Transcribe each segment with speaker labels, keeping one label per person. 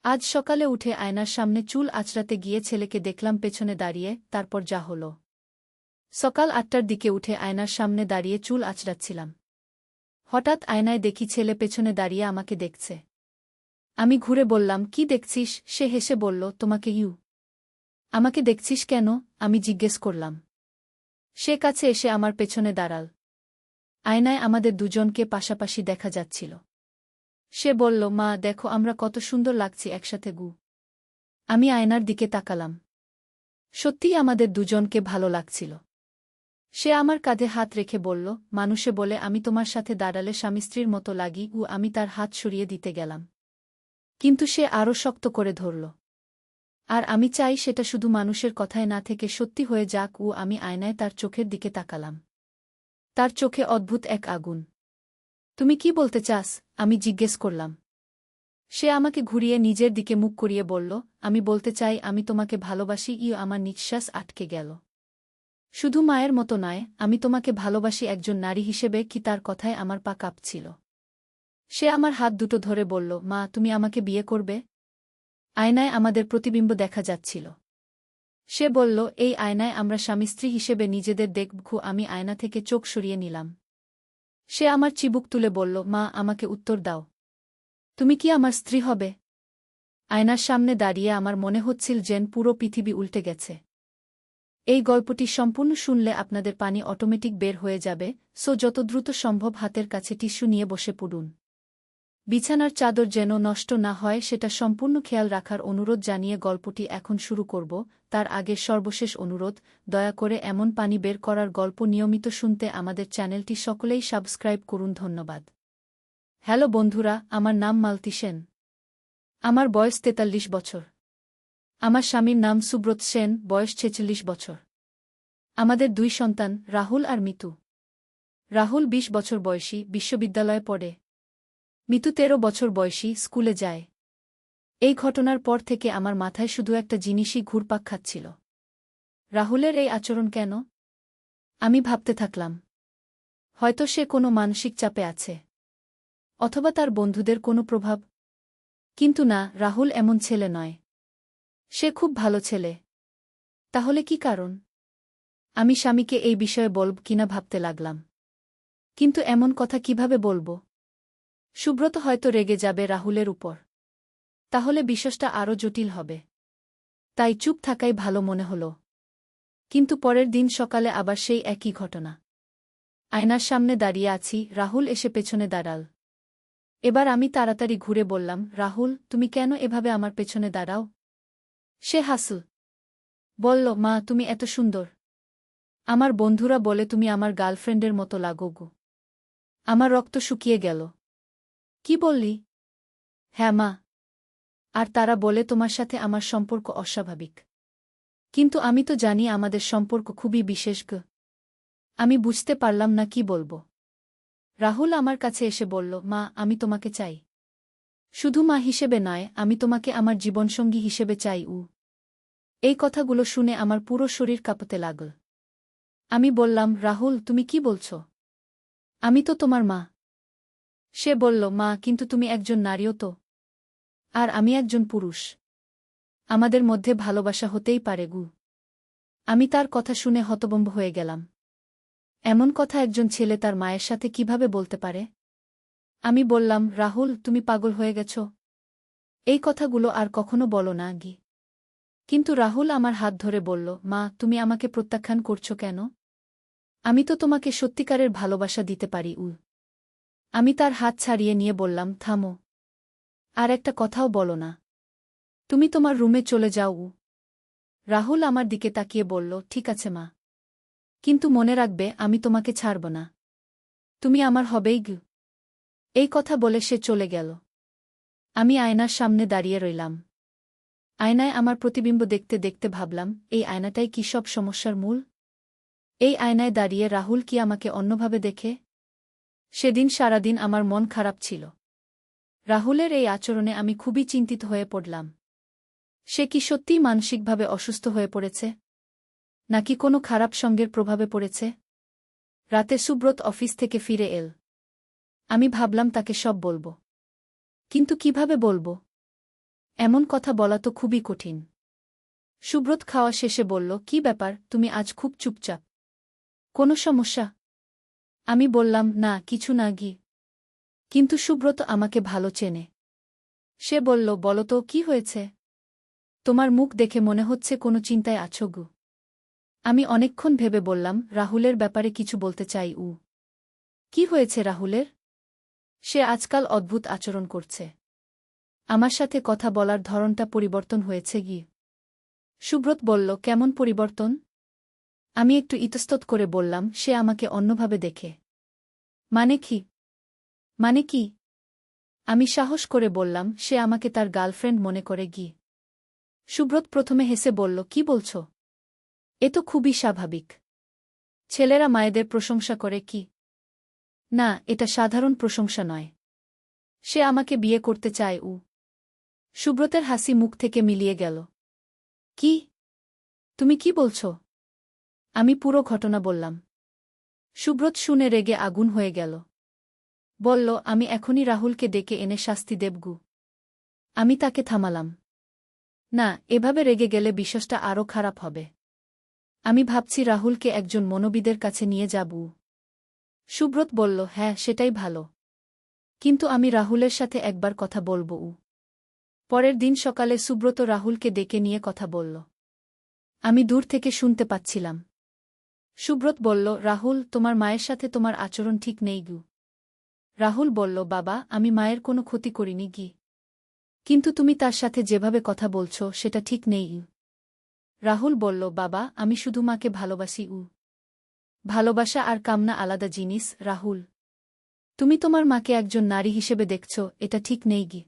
Speaker 1: আজ সকালে উঠে আয়নার সামনে চুল আঁচড়াতে গিয়ে ছেলেকে দেখলাম পেছনে দাঁড়িয়ে, তারপর যা হলো। সকাল ৮টার দিকে উঠে আয়নার সামনে দাঁড়িয়ে চুল আঁচড়াচ্ছিলাম। হঠাৎ আয়নায় দেখি ছেলে পেছনে দাঁড়িয়ে আমাকে দেখছে। আমি ঘুরে বললাম, কি দেখছিস? সে হেসে বলল, তোমাকে। আমাকে দেখছিস কেন? আমি জিজ্ঞেস করলাম। সে কাছে এসে আমার পেছনে দাঁড়াল। আয়নায় আমাদের দুজনকে পাশাপাশি দেখা যাচ্ছিল। সে বলল, মা দেখো আমরা কত সুন্দর লাগছি একসাথে। আমি আয়নার দিকে তাকালাম। সত্যিই আমাদের দুজনকে ভালো লাগছিল। সে আমার কাঁধে হাত রেখে বলল, মানুষে বলে আমি তোমার সাথে দাঁড়ালে স্বামী স্ত্রীর মতো লাগি। আমি তার হাত সরিয়ে দিতে গেলাম, কিন্তু সে আরও শক্ত করে ধরল। আর আমি চাই সেটা শুধু মানুষের কথায় না থেকে সত্যি হয়ে যাক। আমি আয়নায় তার চোখের দিকে তাকালাম। তার চোখে অদ্ভুত এক আগুন। তুমি কি বলতে চাস? আমি জিজ্ঞেস করলাম। সে আমাকে ঘুরিয়ে নিজের দিকে মুখ করিয়ে বলল, আমি বলতে চাই আমি তোমাকে ভালোবাসি। আমার নিঃশ্বাস আটকে গেল। শুধু মায়ের মতো নয়, আমি তোমাকে ভালোবাসি একজন নারী হিসেবে। কি তার কথায় আমার পা কাঁপছিল। সে আমার হাত দুটো ধরে বলল, মা তুমি আমাকে বিয়ে করবে? আয়নায় আমাদের প্রতিবিম্ব দেখা যাচ্ছিল। সে বলল, এই আয়নায় আমরা স্বামী স্ত্রী হিসেবে নিজেদের দেখব। আমি আয়না থেকে চোখ সরিয়ে নিলাম। সে আমার চিবুক তুলে বলল, মা আমাকে উত্তর দাও। তুমি কি আমার স্ত্রী হবে? আয়নার সামনে দাঁড়িয়ে আমার মনে হচ্ছিল যেন পুরো পৃথিবী উল্টে গেছে। এই গল্পটি সম্পূর্ণ শুনলে আপনাদের পানি অটোমেটিক বের হয়ে যাবে, যত দ্রুত সম্ভব হাতের কাছে টিস্যু নিয়ে বসে পড়ুন। বিছানার চাদর যেন নষ্ট না হয় সেটা সম্পূর্ণ খেয়াল রাখার অনুরোধ জানিয়ে গল্পটি এখন শুরু করব। তার আগে সর্বশেষ অনুরোধ, দয়া করে এমন পানি বের করার গল্প নিয়মিত শুনতে আমাদের চ্যানেলটি সকলেই সাবস্ক্রাইব করুন। ধন্যবাদ। হ্যালো বন্ধুরা, আমার নাম মালতী সেন। আমার বয়স ৪৩ বছর। আমার স্বামীর নাম সুব্রত সেন, বয়স ৪৬ বছর। আমাদের ২ সন্তান, রাহুল আর মিতু। রাহুল ২০ বছর বয়সী, বিশ্ববিদ্যালয়ে পড়ে। মিতু ১৩ বছর বয়সী, স্কুলে যায়। এই ঘটনার পর থেকে আমার মাথায় শুধু একটা জিনিসই ঘুরপাক খাচ্ছিল। রাহুলের এই আচরণ কেন? আমি ভাবতে থাকলাম, হয়তো সে কোনো মানসিক চাপে আছে, অথবা তার বন্ধুদের কোনো প্রভাব। কিন্তু না, রাহুল এমন ছেলে নয়। সে খুব ভালো ছেলে। তাহলে কি কারণ? আমি স্বামীকে এই বিষয়ে বলব কিনা ভাবতে লাগলাম। কিন্তু এমন কথা কিভাবে বলবো? সুব্রত হয়তো রেগে যাবে রাহুলের উপর। তাহলে বিষয়টা আরও জটিল হবে। তাই চুপ থাকাই ভালো মনে হল। কিন্তু পরের দিন সকালে আবার সেই একই ঘটনা। আয়নার সামনে দাঁড়িয়ে আছি, রাহুল এসে পেছনে দাঁড়াল। এবার আমি তাড়াতাড়ি ঘুরে বললাম, রাহুল তুমি কেন এভাবে আমার পেছনে দাঁড়াও? সে হাসল। বলল, মা তুমি এত সুন্দর। আমার বন্ধুরা বলে তুমি আমার গার্লফ্রেন্ডের মতো লাগো গো। আমার রক্ত শুকিয়ে গেল। কি বললি? হ্যাঁ মা। আর তারা বলে তোমার সাথে আমার সম্পর্ক অস্বাভাবিক। কিন্তু আমি তো জানি আমাদের সম্পর্ক খুবই বিশেষ। আমি বুঝতে পারলাম না কি বলবো। রাহুল আমার কাছে এসে বলল, মা আমি তোমাকে চাই। শুধু মা হিসেবে নয়, আমি তোমাকে আমার জীবনসঙ্গী হিসেবে চাই। এই কথাগুলো শুনে আমার পুরো শরীর কাঁপতে লাগল। আমি বললাম, রাহুল তুমি কি বলছো? আমি তো তোমার মা। সে বলল, মা কিন্তু তুমি একজন নারীও তো। আর আমি একজন পুরুষ। আমাদের মধ্যে ভালোবাসা হতেই পারে। আমি তার কথা শুনে হতভম্ব হয়ে গেলাম। এমন কথা একজন ছেলে তার মায়ের সাথে কিভাবে বলতে পারে? আমি বললাম, রাহুল তুমি পাগল হয়ে গেছ। এই কথাগুলো আর কখনো বলো না। কিন্তু রাহুল আমার হাত ধরে বলল, মা তুমি আমাকে প্রত্যাখ্যান করছো কেন? আমি তো তোমাকে সত্যিকারের ভালোবাসা দিতে পারি। আমি তার হাত ছাড়িয়ে নিয়ে বললাম, থামো। আর একটা কথাও বলো না। তুমি তোমার রুমে চলে যাও। রাহুল আমার দিকে তাকিয়ে বলল, ঠিক আছে মা। কিন্তু মনে রাখবে আমি তোমাকে ছাড়ব না। তুমি আমার হবেই। এই কথা বলে সে চলে গেল। আমি আয়নার সামনে দাঁড়িয়ে রইলাম। আয়নায় আমার প্রতিবিম্ব দেখতে দেখতে ভাবলাম, এই আয়নাটাই কি সব সমস্যার মূল? এই আয়নায় দাঁড়িয়ে রাহুল কি আমাকে অন্যভাবে দেখে? সেদিন সারাদিন আমার মন খারাপ ছিল। রাহুলের এই আচরণে আমি খুবই চিন্তিত হয়ে পড়লাম। সে কি সত্যিই মানসিকভাবে অসুস্থ হয়ে পড়েছে? নাকি কোনো খারাপ সঙ্গের প্রভাবে পড়েছে? রাতে সুব্রত অফিস থেকে ফিরে এল। আমি ভাবলাম তাকে সব বলবো। কিন্তু কিভাবে বলবো? এমন কথা বলা তো খুবই কঠিন। সুব্রত খাওয়া শেষে বলল, কি ব্যাপার, তুমি আজ খুব চুপচাপ? কোনো সমস্যা? আমি বললাম, না কিছু না গি। কিন্তু সুব্রত আমাকে ভালো চেনে। সে বলল, বলো তো কি হয়েছে? তোমার মুখ দেখে মনে হচ্ছে কোনো চিন্তায় আছো গু। আমি অনেকক্ষণ ভেবে বললাম, রাহুলের ব্যাপারে কিছু বলতে চাই। কি হয়েছে রাহুলের? সে আজকাল অদ্ভুত আচরণ করছে। আমার সাথে কথা বলার ধরনটা পরিবর্তন হয়েছে গি। সুব্রত বলল, কেমন পরিবর্তন? আমি একটু ইতস্তত করে বললাম, সে আমাকে অন্যভাবে দেখে। মানে কি? মানে কি? আমি সাহস করে বললাম, সে আমাকে তার গার্লফ্রেন্ড মনে করে গি। সুব্রত প্রথমে হেসে বলল, কি বলছ? এ তো খুবই স্বাভাবিক। ছেলেরা মায়েদের প্রশংসা করে কি? না, এটা সাধারণ প্রশংসা নয়। সে আমাকে বিয়ে করতে চায়। সুব্রতের হাসি মুখ থেকে মিলিয়ে গেল। কি? তুমি কি বলছ? আমি পুরো ঘটনা বললাম। সুব্রত শুনে রেগে আগুন হয়ে গেল। বলল, আমি এখনই রাহুলকে ডেকে এনে শাস্তি দেবগু। আমি তাকে থামালাম। না, এভাবে রেগে গেলে বিষয়টা আরও খারাপ হবে। আমি ভাবছি রাহুলকে একজন মনোবিদের কাছে নিয়ে যাব। সুব্রত বলল, হ্যাঁ সেটাই ভালো। কিন্তু আমি রাহুলের সাথে একবার কথা বলবো। পরের দিন সকালে সুব্রত রাহুলকে ডেকে নিয়ে কথা বলল। আমি দূর থেকে শুনতে পাচ্ছিলাম। সুব্রত বলল, রাহুল, তোমার মায়ের সাথে তোমার আচরণ ঠিক নেই গু। রাহুল বলল, বাবা, আমি মায়ের কোনো ক্ষতি করিনি গি। কিন্তু তুমি তার সাথে যেভাবে কথা বলছ সেটা ঠিক নেই। রাহুল বলল, বাবা, আমি শুধু মাকে ভালোবাসি। ভালোবাসা আর কামনা আলাদা জিনিস রাহুল। তুমি তোমার মাকে একজন নারী হিসেবে দেখছ, এটা ঠিক নেই গি।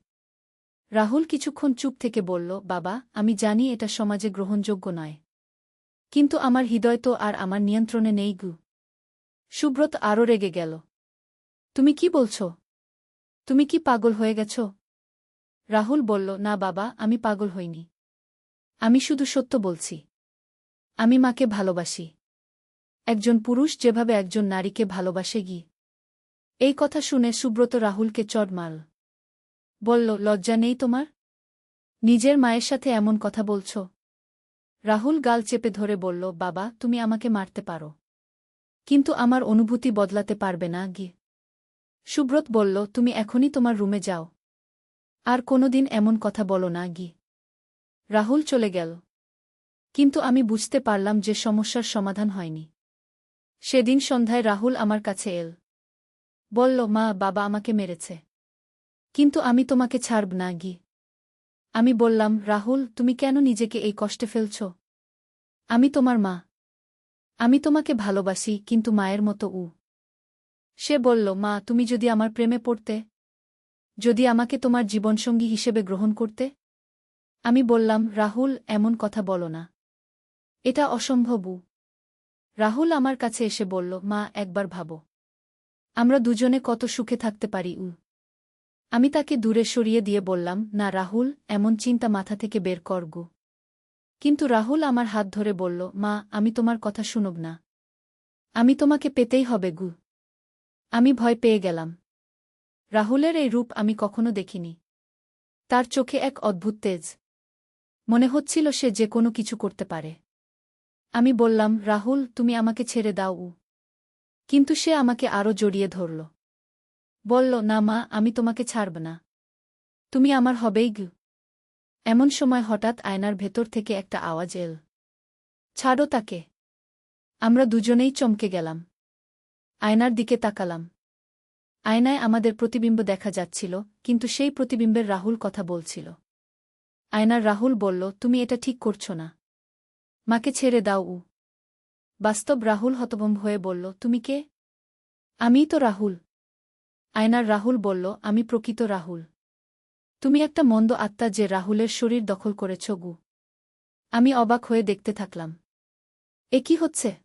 Speaker 1: রাহুল কিছুক্ষণ চুপ থেকে বলল, বাবা, আমি জানি এটা সমাজে গ্রহণযোগ্য নয়। কিন্তু আমার হৃদয় তো আর আমার নিয়ন্ত্রণে নেই গু। সুব্রত আরও রেগে গেল। তুমি কি বলছ? তুমি কি পাগল হয়ে গেছ? রাহুল বলল, না বাবা, আমি পাগল হইনি। আমি শুধু সত্য বলছি। আমি মাকে ভালোবাসি। একজন পুরুষ যেভাবে একজন নারীকে ভালোবাসে গি। এই কথা শুনে সুব্রত রাহুলকে চড় মারল। বলল, লজ্জা নেই তোমার? নিজের মায়ের সাথে এমন কথা বলছ? রাহুল গাল চেপে ধরে বলল, বাবা, তুমি আমাকে মারতে পারো। কিন্তু আমার অনুভূতি বদলাতে পারবে না গি। সুব্রত বলল, তুমি এখনই তোমার রুমে যাও। আর কোনোদিন এমন কথা বলো না গি। রাহুল চলে গেল। কিন্তু আমি বুঝতে পারলাম যে সমস্যার সমাধান হয়নি। সেদিন সন্ধ্যায় রাহুল আমার কাছে এল। বলল, মা, বাবা আমাকে মেরেছে। কিন্তু আমি তোমাকে ছাড়ব না গি। আমি বললাম, রাহুল, তুমি কেন নিজেকে এই কষ্টে ফেলছ? আমি তোমার মা। আমি তোমাকে ভালোবাসি, কিন্তু মায়ের মতো। সে বলল, মা, তুমি যদি আমার প্রেমে পড়তে, যদি আমাকে তোমার জীবনসঙ্গী হিসেবে গ্রহণ করতে। আমি বললাম, রাহুল, এমন কথা বলো না। এটা অসম্ভব। রাহুল আমার কাছে এসে বলল, মা, একবার ভাবো। আমরা দুজনে কত সুখে থাকতে পারি। আমি তাকে দূরে সরিয়ে দিয়ে বললাম, না রাহুল, এমন চিন্তা মাথা থেকে বের কর গু। কিন্তু রাহুল আমার হাত ধরে বলল, মা, আমি তোমার কথা শুনব না। আমি তোমাকে পেতেই হবে গু। আমি ভয় পেয়ে গেলাম। রাহুলের এই রূপ আমি কখনো দেখিনি। তার চোখে এক অদ্ভুত তেজ। মনে হচ্ছিল সে যে কোনো কিছু করতে পারে। আমি বললাম, রাহুল, তুমি আমাকে ছেড়ে দাও। কিন্তু সে আমাকে আরও জড়িয়ে ধরল। বলল, না মা, আমি তোমাকে ছাড়ব না। তুমি আমার হবেই গু। এমন সময় হঠাৎ আয়নার ভেতর থেকে একটা আওয়াজ এল। ছাড়ো তাকে। আমরা দুজনেই চমকে গেলাম। আয়নার দিকে তাকালাম। আয়নায় আমাদের প্রতিবিম্ব দেখা যাচ্ছিল, কিন্তু সেই প্রতিবিম্বের রাহুল কথা বলছিল। আয়নার রাহুল বলল, তুমি এটা ঠিক করছ না। মাকে ছেড়ে দাও। বাস্তব রাহুল হতভম্ব হয়ে বলল, তুমি কে? আমিই তো রাহুল। আয়নার রাহুল বলল, আমি প্রকৃত রাহুল। তুমি একটা মন্দ আত্মা যে রাহুলের শরীর দখল করেছ গু। আমি অবাক হয়ে দেখতে থাকলাম। এ কি হচ্ছে?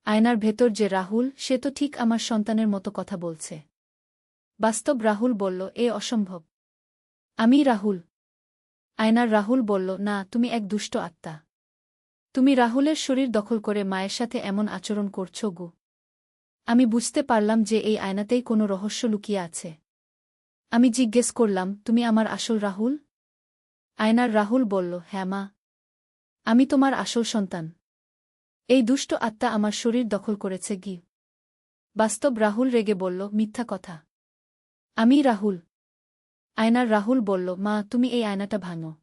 Speaker 1: আয়নার ভেতর যে রাহুল, সে তো ঠিক আমার সন্তানের মতো কথা বলছে। বাস্তব রাহুল বলল, এ অসম্ভব। আমি রাহুল। আয়নার রাহুল বলল, না, তুমি এক দুষ্ট আত্মা। তুমি রাহুলের শরীর দখল করে মায়ের সাথে এমন আচরণ করছ গু। আমি বুঝতে পারলাম যে এই আয়নাতেই কোনো রহস্য লুকিয়ে আছে। আমি জিজ্ঞেস করলাম, তুমি আমার আসল রাহুল? আয়নার রাহুল বলল, হ্যাঁ মা, আমি তোমার আসল সন্তান। এই দুষ্ট আত্মা আমার শরীর দখল করেছে গি। বাস্তব রাহুল রেগে বলল, মিথ্যা কথা। আমি রাহুল। আয়নার রাহুল বলল, মা তুমি এই আয়নাটা ভাঙো,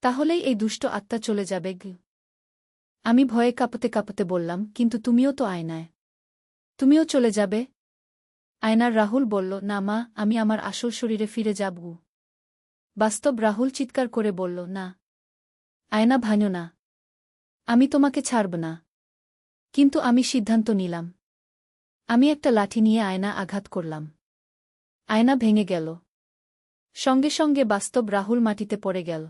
Speaker 1: তাহলেই এই দুষ্ট আত্মা চলে যাবে গি। আমি ভয়ে কাঁপতে কাঁপতে বললাম, কিন্তু তুমিও তো আয়নায়, তুমিও চলে যাবে। আয়নার রাহুল বলল, না মা, আমি আমার আসল শরীরে ফিরে যাব। বাস্তব রাহুল চিৎকার করে বলল, না, আয়না ভাঙো না, আমি তোমাকে ছাড়ব না। কিন্তু আমি সিদ্ধান্ত নিলাম। আমি একটা লাঠি নিয়ে আয়না আঘাত করলাম। আয়না ভেঙে গেল। সঙ্গে সঙ্গে বাস্তব রাহুল মাটিতে পড়ে গেল।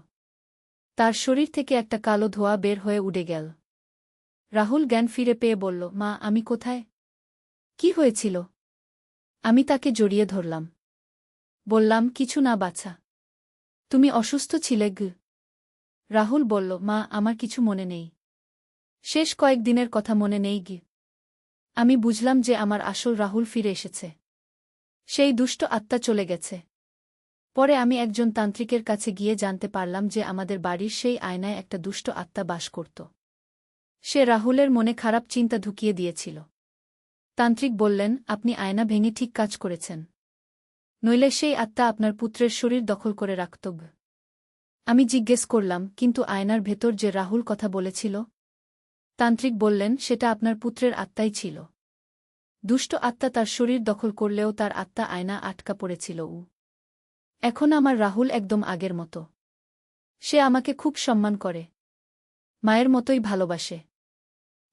Speaker 1: তার শরীর থেকে একটা কালো ধোঁয়া বের হয়ে উড়ে গেল। রাহুল জ্ঞান ফিরে পেয়ে বলল, মা আমি কোথায়? কি হয়েছিল? আমি তাকে জড়িয়ে ধরলাম। বললাম, কিছু না বাছা, তুমি অসুস্থ ছিলে গ। রাহুল বলল, মা আমার কিছু মনে নেই, শেষ কয়েকদিনের কথা মনে নেই গি। আমি বুঝলাম যে আমার আসল রাহুল ফিরে এসেছে, সেই দুষ্ট আত্মা চলে গেছে। পরে আমি একজন তান্ত্রিকের কাছে গিয়ে জানতে পারলাম যে আমাদের বাড়ির সেই আয়নায় একটা দুষ্ট আত্মা বাস করত। সে রাহুলের মনে খারাপ চিন্তা ঢুকিয়ে দিয়েছিল। তান্ত্রিক বললেন, আপনি আয়না ভেঙে ঠিক কাজ করেছেন, নইলে সেই আত্মা আপনার পুত্রের শরীর দখল করে রাখত। আমি জিজ্ঞেস করলাম, কিন্তু আয়নার ভেতর যে রাহুল কথা বলেছিল? তান্ত্রিক বললেন, সেটা আপনার পুত্রের আত্মাই ছিল। দুষ্ট আত্মা তার শরীর দখল করলেও তার আত্মা আয়না আটকা পড়েছিল। এখন আমার রাহুল একদম আগের মতো। সে আমাকে খুব সম্মান করে, মায়ের মতোই ভালোবাসে।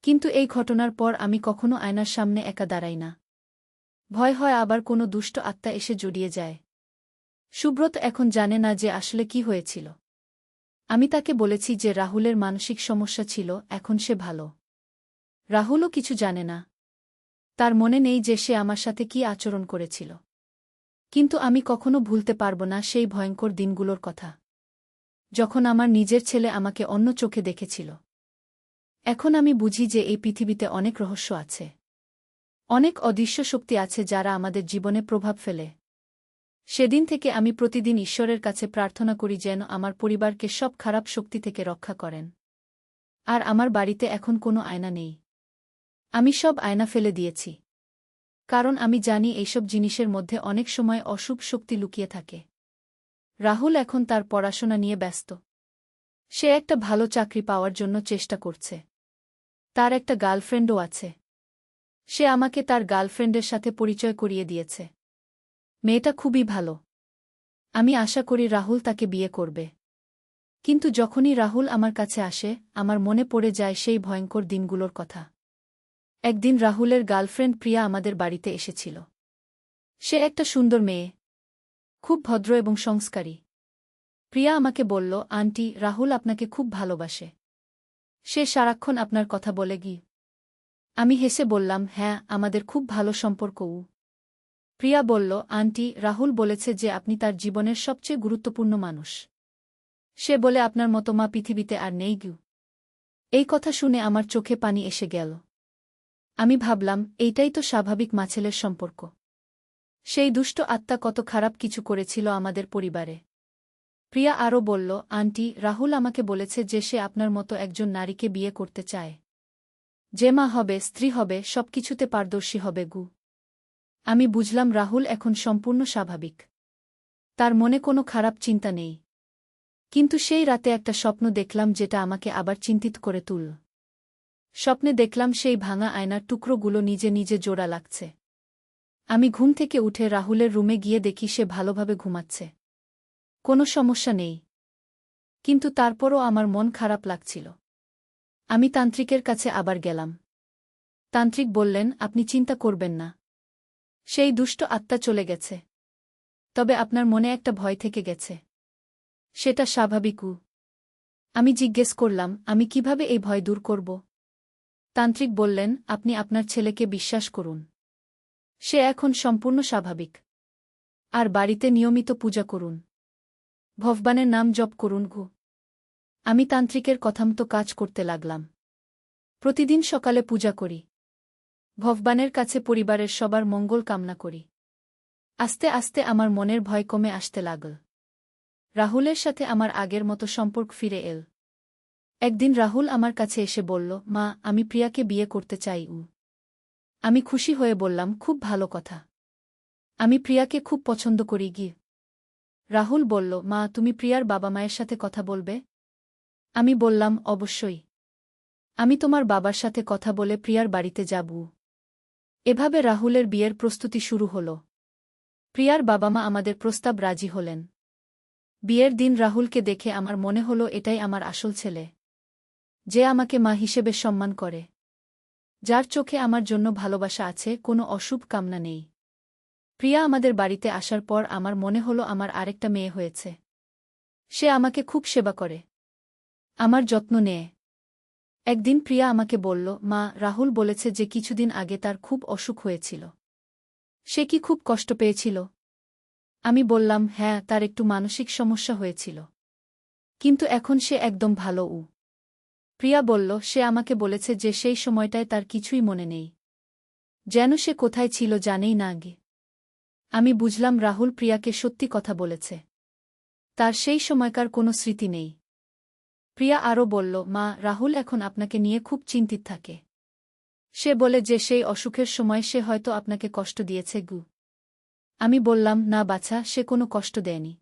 Speaker 1: কিন্তু এই ঘটনার পর আমি কখনো আয়নার সামনে একা দাঁড়াই না। ভয় হয় আবার কোনো দুষ্ট আত্মা এসে জড়িয়ে যায়। সুব্রত এখন জানে না যে আসলে কি হয়েছিল। আমি তাকে বলেছি যে রাহুলের মানসিক সমস্যা ছিল, এখন সে ভালো। রাহুলও কিছু জানে না। তার মনে নেই যে সে আমার সাথে কি আচরণ করেছিল। কিন্তু আমি কখনো ভুলতে পারব না সেই ভয়ঙ্কর দিনগুলোর কথা, যখন আমার নিজের ছেলে আমাকে অন্য চোখে দেখেছিল। এখন আমি বুঝি যে এই পৃথিবীতে অনেক রহস্য আছে, অনেক অদৃশ্য শক্তি আছে যারা আমাদের জীবনে প্রভাব ফেলে। সেদিন থেকে আমি প্রতিদিন ঈশ্বরের কাছে প্রার্থনা করি যেন আমার পরিবারকে সব খারাপ শক্তি থেকে রক্ষা করেন। আর আমার বাড়িতে এখন কোনো আয়না নেই। আমি সব আয়না ফেলে দিয়েছি, কারণ আমি জানি এইসব জিনিসের মধ্যে অনেক সময় অশুভ শক্তি লুকিয়ে থাকে। রাহুল এখন তার পড়াশোনা নিয়ে ব্যস্ত। সে একটা ভালো চাকরি পাওয়ার জন্য চেষ্টা করছে। তার একটা গার্লফ্রেন্ডও আছে। সে আমাকে তার গার্লফ্রেন্ডের সাথে পরিচয় করিয়ে দিয়েছে। মেয়েটা খুবই ভালো। আমি আশা করি রাহুল তাকে বিয়ে করবে। কিন্তু যখনই রাহুল আমার কাছে আসে, আমার মনে পড়ে যায় সেই ভয়ঙ্কর দিনগুলোর কথা। একদিন রাহুলের গার্লফ্রেন্ড প্রিয়া আমাদের বাড়িতে এসেছিল। সে একটা সুন্দর মেয়ে, খুব ভদ্র এবং সংস্কারী। প্রিয়া আমাকে বলল, আন্টি, রাহুল আপনাকে খুব ভালোবাসে। সে সারাক্ষণ আপনার কথা বলে গি। আমি হেসে বললাম, হ্যাঁ, আমাদের খুব ভালো সম্পর্ক। প্রিয়া বলল, আন্টি, রাহুল বলেছে যে আপনি তার জীবনের সবচেয়ে গুরুত্বপূর্ণ মানুষ। সে বলে আপনার মতো মা পৃথিবীতে আর নেই গু। এই কথা শুনে আমার চোখে পানি এসে গেল। আমি ভাবলাম, এইটাই তো স্বাভাবিক মা-ছেলের সম্পর্ক। সেই দুষ্ট আত্মা কত খারাপ কিছু করেছিল আমাদের পরিবারে। প্রিয়া আরও বলল, আন্টি, রাহুল আমাকে বলেছে যে সে আপনার মতো একজন নারীকে বিয়ে করতে চায়, যে মা হবে, স্ত্রী হবে, সবকিছুতে পারদর্শী হবে গু। আমি বুঝলাম রাহুল এখন সম্পূর্ণ স্বাভাবিক। তার মনে কোনো খারাপ চিন্তা নেই। কিন্তু সেই রাতে একটা স্বপ্ন দেখলাম যেটা আমাকে আবার চিন্তিত করে তুলল। স্বপ্নে দেখলাম সেই ভাঙা আয়নার টুকরোগুলো নিজে নিজে জোড়া লাগছে। আমি ঘুম থেকে উঠে রাহুলের রুমে গিয়ে দেখি সে ভালোভাবে ঘুমাচ্ছে, কোনো সমস্যা নেই। কিন্তু তারপরও আমার মন খারাপ লাগছিল। আমি তান্ত্রিকের কাছে আবার গেলাম। তান্ত্রিক বললেন, আপনি চিন্তা করবেন না, সেই দুষ্ট আত্মা চলে গেছে। তবে আপনার মনে একটা ভয় থেকে গেছে। সেটা স্বাভাবিক। আমি জিজ্ঞেস করলাম, আমি কিভাবে এই ভয় দূর করব? তান্ত্রিক বললেন, আপনি আপনার ছেলেকে বিশ্বাস করুন। সে এখন সম্পূর্ণ স্বাভাবিক। আর বাড়িতে নিয়মিত পূজা করুন, ভগবানের নাম জপ করুন গু। আমি তান্ত্রিকের কথামতো কাজ করতে লাগলাম। প্রতিদিন সকালে পূজা করি, ভগবানের কাছে পরিবারের সবার মঙ্গল কামনা করি। আস্তে আস্তে আমার মনের ভয় কমে আসতে লাগল। রাহুলের সাথে আমার আগের মতো সম্পর্ক ফিরে এল। একদিন রাহুল আমার কাছে এসে বলল, মা, আমি প্রিয়াকে বিয়ে করতে চাই। আমি খুশি হয়ে বললাম, খুব ভালো কথা। আমি প্রিয়াকে খুব পছন্দ করি। রাহুল বলল, মা, তুমি প্রিয়ার বাবা মায়ের সাথে কথা বলবে? আমি বললাম, অবশ্যই। আমি তোমার বাবার সাথে কথা বলে প্রিয়ার বাড়িতে যাব। এভাবে রাহুলের বিয়ের প্রস্তুতি শুরু হল। প্রিয়ার বাবা মা আমাদের প্রস্তাব রাজি হলেন। বিয়ের দিন রাহুলকে দেখে আমার মনে হল এটাই আমার আসল ছেলে, যে আমাকে মা হিসেবে সম্মান করে, যার চোখে আমার জন্য ভালোবাসা আছে, কোনো অশুভ কামনা নেই। প্রিয়া আমাদের বাড়িতে আসার পর আমার মনে হল আমার আরেকটা মেয়ে হয়েছে। সে আমাকে খুব সেবা করে, আমার যত্ন নেয়। একদিন প্রিয়া আমাকে বলল, মা, রাহুল বলেছে যে কিছুদিন আগে তার খুব অসুখ হয়েছিল। সে কি খুব কষ্ট পেয়েছিল? আমি বললাম, হ্যাঁ, তার একটু মানসিক সমস্যা হয়েছিল, কিন্তু এখন সে একদম ভালো। প্রিয়া বলল, সে আমাকে বলেছে যে সেই সময়টায় তার কিছুই মনে নেই, যেন সে কোথায় ছিল জানেই না আগে। আমি বুঝলাম রাহুল প্রিয়াকে সত্যি কথা বলেছে, তার সেই সময়কার কোনো স্মৃতি নেই। প্রিয়া আরও বলল, মা, রাহুল এখন আপনাকে নিয়ে খুব চিন্তিত থাকে। সে বলে যে সেই অসুখের সময় সে হয়তো আপনাকে কষ্ট দিয়েছে। আমি বললাম, না বাছা, সে কোনো কষ্ট দেয়নি।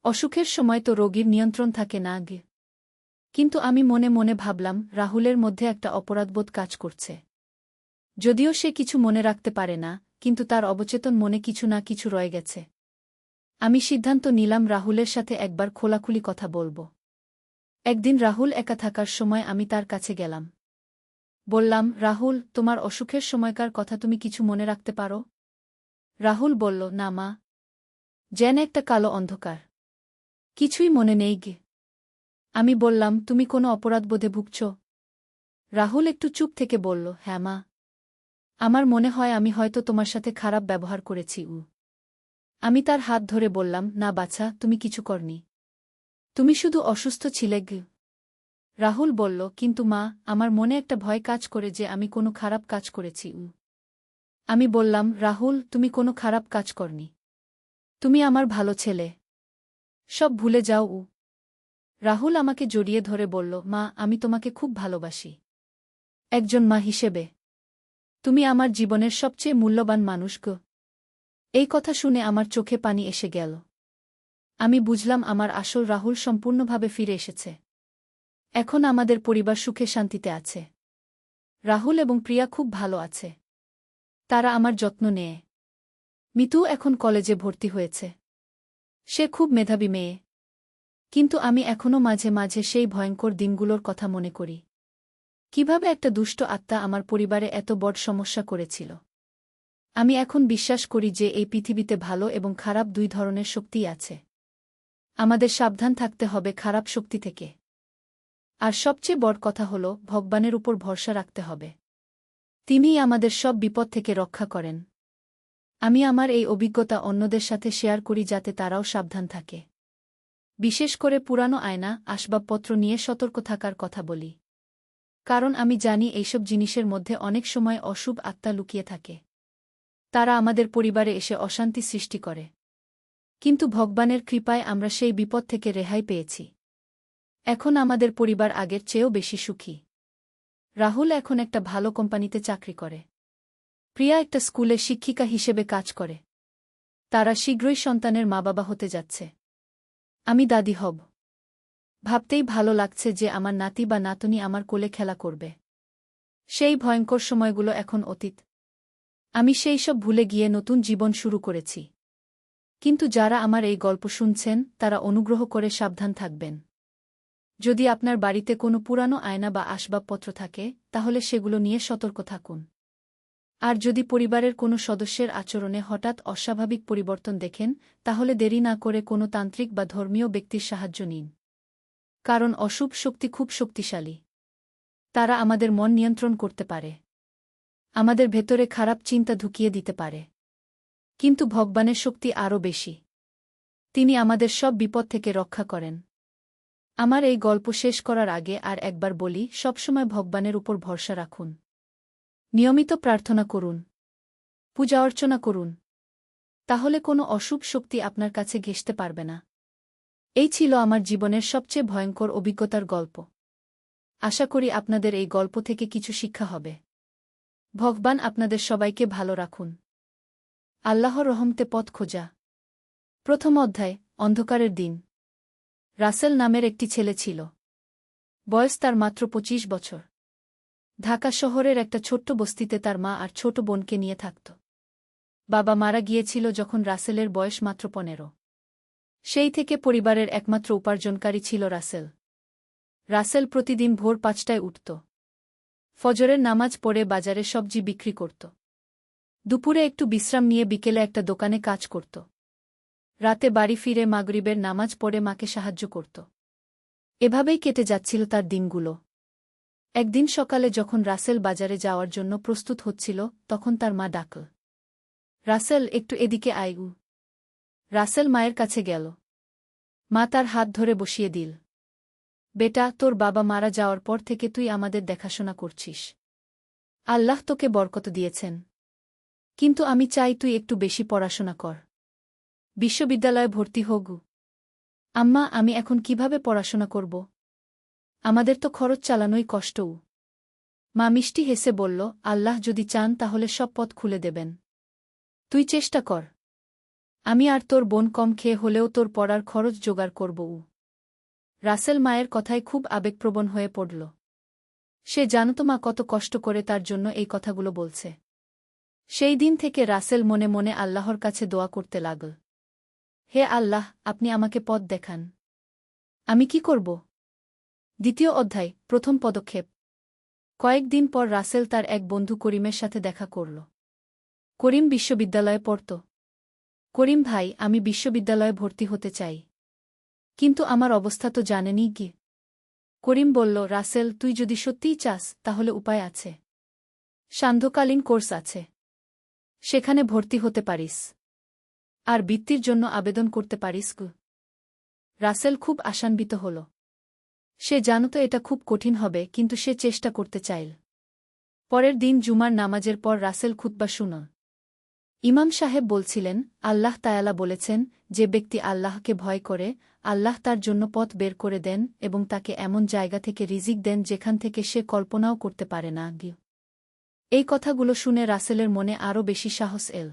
Speaker 1: অসুখের সময় তো রোগীর নিয়ন্ত্রণ থাকে না। কিন্তু আমি মনে মনে ভাবলাম, রাহুলের মধ্যে একটা অপরাধবোধ কাজ করছে। যদিও সে কিছু মনে রাখতে পারে না, কিন্তু তার অবচেতন মনে কিছু না কিছু রয়ে গেছে। আমি সিদ্ধান্ত নিলাম রাহুলের সাথে একবার খোলাখুলি কথা বলবো। একদিন রাহুল একা থাকার সময় আমি তার কাছে গেলাম। বললাম, রাহুল, তোমার অসুখের সময়কার কথা তুমি কিছু মনে রাখতে পারো? রাহুল বলল, না মা, যেন একটা কালো অন্ধকার, কিছুই মনে নেই। আমি বললাম, তুমি কোনো অপরাধবোধে ভুগছ? রাহুল একটু চুপ থেকে বলল, হ্যাঁ মা, আমার মনে হয় আমি হয়তো তোমার সাথে খারাপ ব্যবহার করেছি। আমি তার হাত ধরে বললাম, না বাছা, তুমি কিছু করনি, তুমি শুধু অসুস্থ ছিলে। রাহুল বলল, কিন্তু মা, আমার মনে একটা ভয় কাজ করে যে আমি কোনো খারাপ কাজ করেছি। আমি বললাম, রাহুল, তুমি কোনো খারাপ কাজ করনি, তুমি আমার ভালো ছেলে, সব ভুলে যাও। রাহুল আমাকে জড়িয়ে ধরে বলল, মা, আমি তোমাকে খুব ভালোবাসি, একজন মা হিসেবে তুমি আমার জীবনের সবচেয়ে মূল্যবান মানুষ। এই কথা শুনে আমার চোখে পানি এসে গেল। আমি বুঝলাম আমার আসল রাহুল সম্পূর্ণভাবে ফিরে এসেছে। এখন আমাদের পরিবার সুখে শান্তিতে আছে। রাহুল এবং প্রিয়া খুব ভালো আছে, তারা আমার যত্ন নেয়। মিতু এখন কলেজে ভর্তি হয়েছে, সে খুব মেধাবী মেয়ে। কিন্তু আমি এখনও মাঝে মাঝে সেই ভয়ঙ্কর দিনগুলোর কথা মনে করি, কিভাবে একটা দুষ্ট আত্মা আমার পরিবারে এত বড় সমস্যা করেছিল। আমি এখন বিশ্বাস করি যে এই পৃথিবীতে ভালো এবং খারাপ দুই ধরনের শক্তিই আছে। আমাদের সাবধান থাকতে হবে খারাপ শক্তি থেকে। আর সবচেয়ে বড় কথা হল, ভগবানের উপর ভরসা রাখতে হবে। তিনিই আমাদের সব বিপদ থেকে রক্ষা করেন। আমি আমার এই অভিজ্ঞতা অন্যদের সাথে শেয়ার করি যাতে তারাও সাবধান থাকে। বিশেষ করে পুরানো আয়না, আসবাবপত্র নিয়ে সতর্ক থাকার কথা বলি। কারণ আমি জানি এইসব জিনিসের মধ্যে অনেক সময় অশুভ আত্মা লুকিয়ে থাকে। তারা আমাদের পরিবারে এসে অশান্তি সৃষ্টি করে। কিন্তু ভগবানের কৃপায় আমরা সেই বিপদ থেকে রেহাই পেয়েছি। এখন আমাদের পরিবার আগের চেয়েও বেশি সুখী। রাহুল এখন একটা ভালো কোম্পানিতে চাকরি করে। প্রিয়া একটা স্কুলে শিক্ষিকা হিসেবে কাজ করে। তারা শীঘ্রই সন্তানের মা-বাবা হতে যাচ্ছে। আমি দাদি হব। ভাবতেই ভালো লাগছে যে আমার নাতি বা নাতনি আমার কোলে খেলা করবে। সেই ভয়ঙ্কর সময়গুলো এখন অতীত। আমি সেই সব ভুলে গিয়ে নতুন জীবন শুরু করেছি। কিন্তু যারা আমার এই গল্প শুনছেন, তারা অনুগ্রহ করে সাবধান থাকবেন। যদি আপনার বাড়িতে কোনো পুরানো আয়না বা আসবাবপত্র থাকে, তাহলে সেগুলো নিয়ে সতর্ক থাকুন। আর যদি পরিবারের কোনো সদস্যের আচরণে হঠাৎ অস্বাভাবিক পরিবর্তন দেখেন, তাহলে দেরি না করে কোনো তান্ত্রিক বা ধর্মীয় ব্যক্তির সাহায্য নিন। কারণ অশুভ শক্তি খুব শক্তিশালী। তারা আমাদের মন নিয়ন্ত্রণ করতে পারে, আমাদের ভেতরে খারাপ চিন্তা ঢুকিয়ে দিতে পারে। কিন্তু ভগবানের শক্তি আরও বেশি। তিনি আমাদের সব বিপদ থেকে রক্ষা করেন। আমার এই গল্প শেষ করার আগে আর একবার বলি, সবসময় ভগবানের উপর ভরসা রাখুন। নিয়মিত প্রার্থনা করুন, পূজা অর্চনা করুন। তাহলে কোনো অশুভ শক্তি আপনার কাছে ঘেঁষতে পারবে না। এই ছিল আমার জীবনের সবচেয়ে ভয়ঙ্কর অভিজ্ঞতার গল্প। আশা করি আপনাদের এই গল্প থেকে কিছু শিক্ষা হবে। ভগবান আপনাদের সবাইকে ভালো রাখুন। আল্লাহর রহমতে পথ খোঁজা। প্রথম অধ্যায়, অন্ধকারের দিন। রাসেল নামের একটি ছেলে ছিল। বয়স তার মাত্র ২৫ বছর। ঢাকা শহরের একটা ছোট্ট বস্তিতে তার মা আর ছোট বোনকে নিয়ে থাকত। বাবা মারা গিয়েছিল যখন রাসেলের বয়স মাত্র ১৫। সেই থেকে পরিবারের একমাত্র উপার্জনকারী ছিল রাসেল। রাসেল প্রতিদিন ভোর ৫টায় উঠত। ফজরের নামাজ পড়ে বাজারে সবজি বিক্রি করত। দুপুরে একটু বিশ্রাম নিয়ে বিকেলে একটা দোকানে কাজ করত। রাতে বাড়ি ফিরে মাগরিবের নামাজ পড়ে মাকে সাহায্য করত। এভাবেই কেটে যাচ্ছিল তার দিনগুলো। একদিন সকালে যখন রাসেল বাজারে যাওয়ার জন্য প্রস্তুত হচ্ছিল, তখন তার মা ডাকল, রাসেল, একটু এদিকে আয়। রাসেল মায়ের কাছে গেল। মা তার হাত ধরে বসিয়ে দিল। বেটা, তোর বাবা মারা যাওয়ার পর থেকে তুই আমাদের দেখাশোনা করছিস। আল্লাহ তোকে বরকত দিয়েছেন। কিন্তু আমি চাই তুই একটু বেশি পড়াশোনা কর। বিশ্ববিদ্যালয়ে ভর্তি হোগু। আম্মা, আমি এখন কিভাবে পড়াশোনা করব? আমাদের তো খরচ চালানোই কষ্টও। মা মিষ্টি হেসে বলল, আল্লাহ যদি চান তাহলে সব পথ খুলে দেবেন। তুই চেষ্টা কর। আমি আর তোর বোন কম খেয়ে হলেও তোর পড়ার খরচ জোগাড় করব। রাসেল মায়ের কথায় খুব আবেগপ্রবণ হয়ে পড়ল। সে জানত মা কত কষ্ট করে তার জন্য এই কথাগুলো বলছে। সেই দিন থেকে রাসেল মনে মনে আল্লাহর কাছে দোয়া করতে লাগল, হে আল্লাহ, আপনি আমাকে পথ দেখান। আমি কি করব? দ্বিতীয় অধ্যায়, প্রথম পদক্ষেপ। কয়েকদিন পর রাসেল তার এক বন্ধু করিমের সাথে দেখা করল। করিম বিশ্ববিদ্যালয়ে পড়ত। করিম ভাই, আমি বিশ্ববিদ্যালয়ে ভর্তি হতে চাই। কিন্তু আমার অবস্থা তো জানেনই কি। করিম বলল, রাসেল, তুই যদি সত্যিই চাস তাহলে উপায় আছে। সান্ধ্যকালীন কোর্স আছে। সেখানে ভর্তি হতে পারিস। আর বৃত্তির জন্য আবেদন করতে পারিস। রাসেল খুব আশান্বিত হল। সে জানত এটা খুব কঠিন হবে, কিন্তু সে চেষ্টা করতে চাইল। পরের দিন জুমার নামাজের পর রাসেল খুতবা শুনল। ইমাম সাহেব বলছিলেন, আল্লাহ তায়ালা বলেছেন, যে ব্যক্তি আল্লাহকে ভয় করে, আল্লাহ তার জন্য পথ বের করে দেন এবং তাকে এমন জায়গা থেকে রিজিক দেন যেখান থেকে সে কল্পনাও করতে পারে না। এই কথাগুলো শুনে রাসেলের মনে আরও বেশি সাহস এল।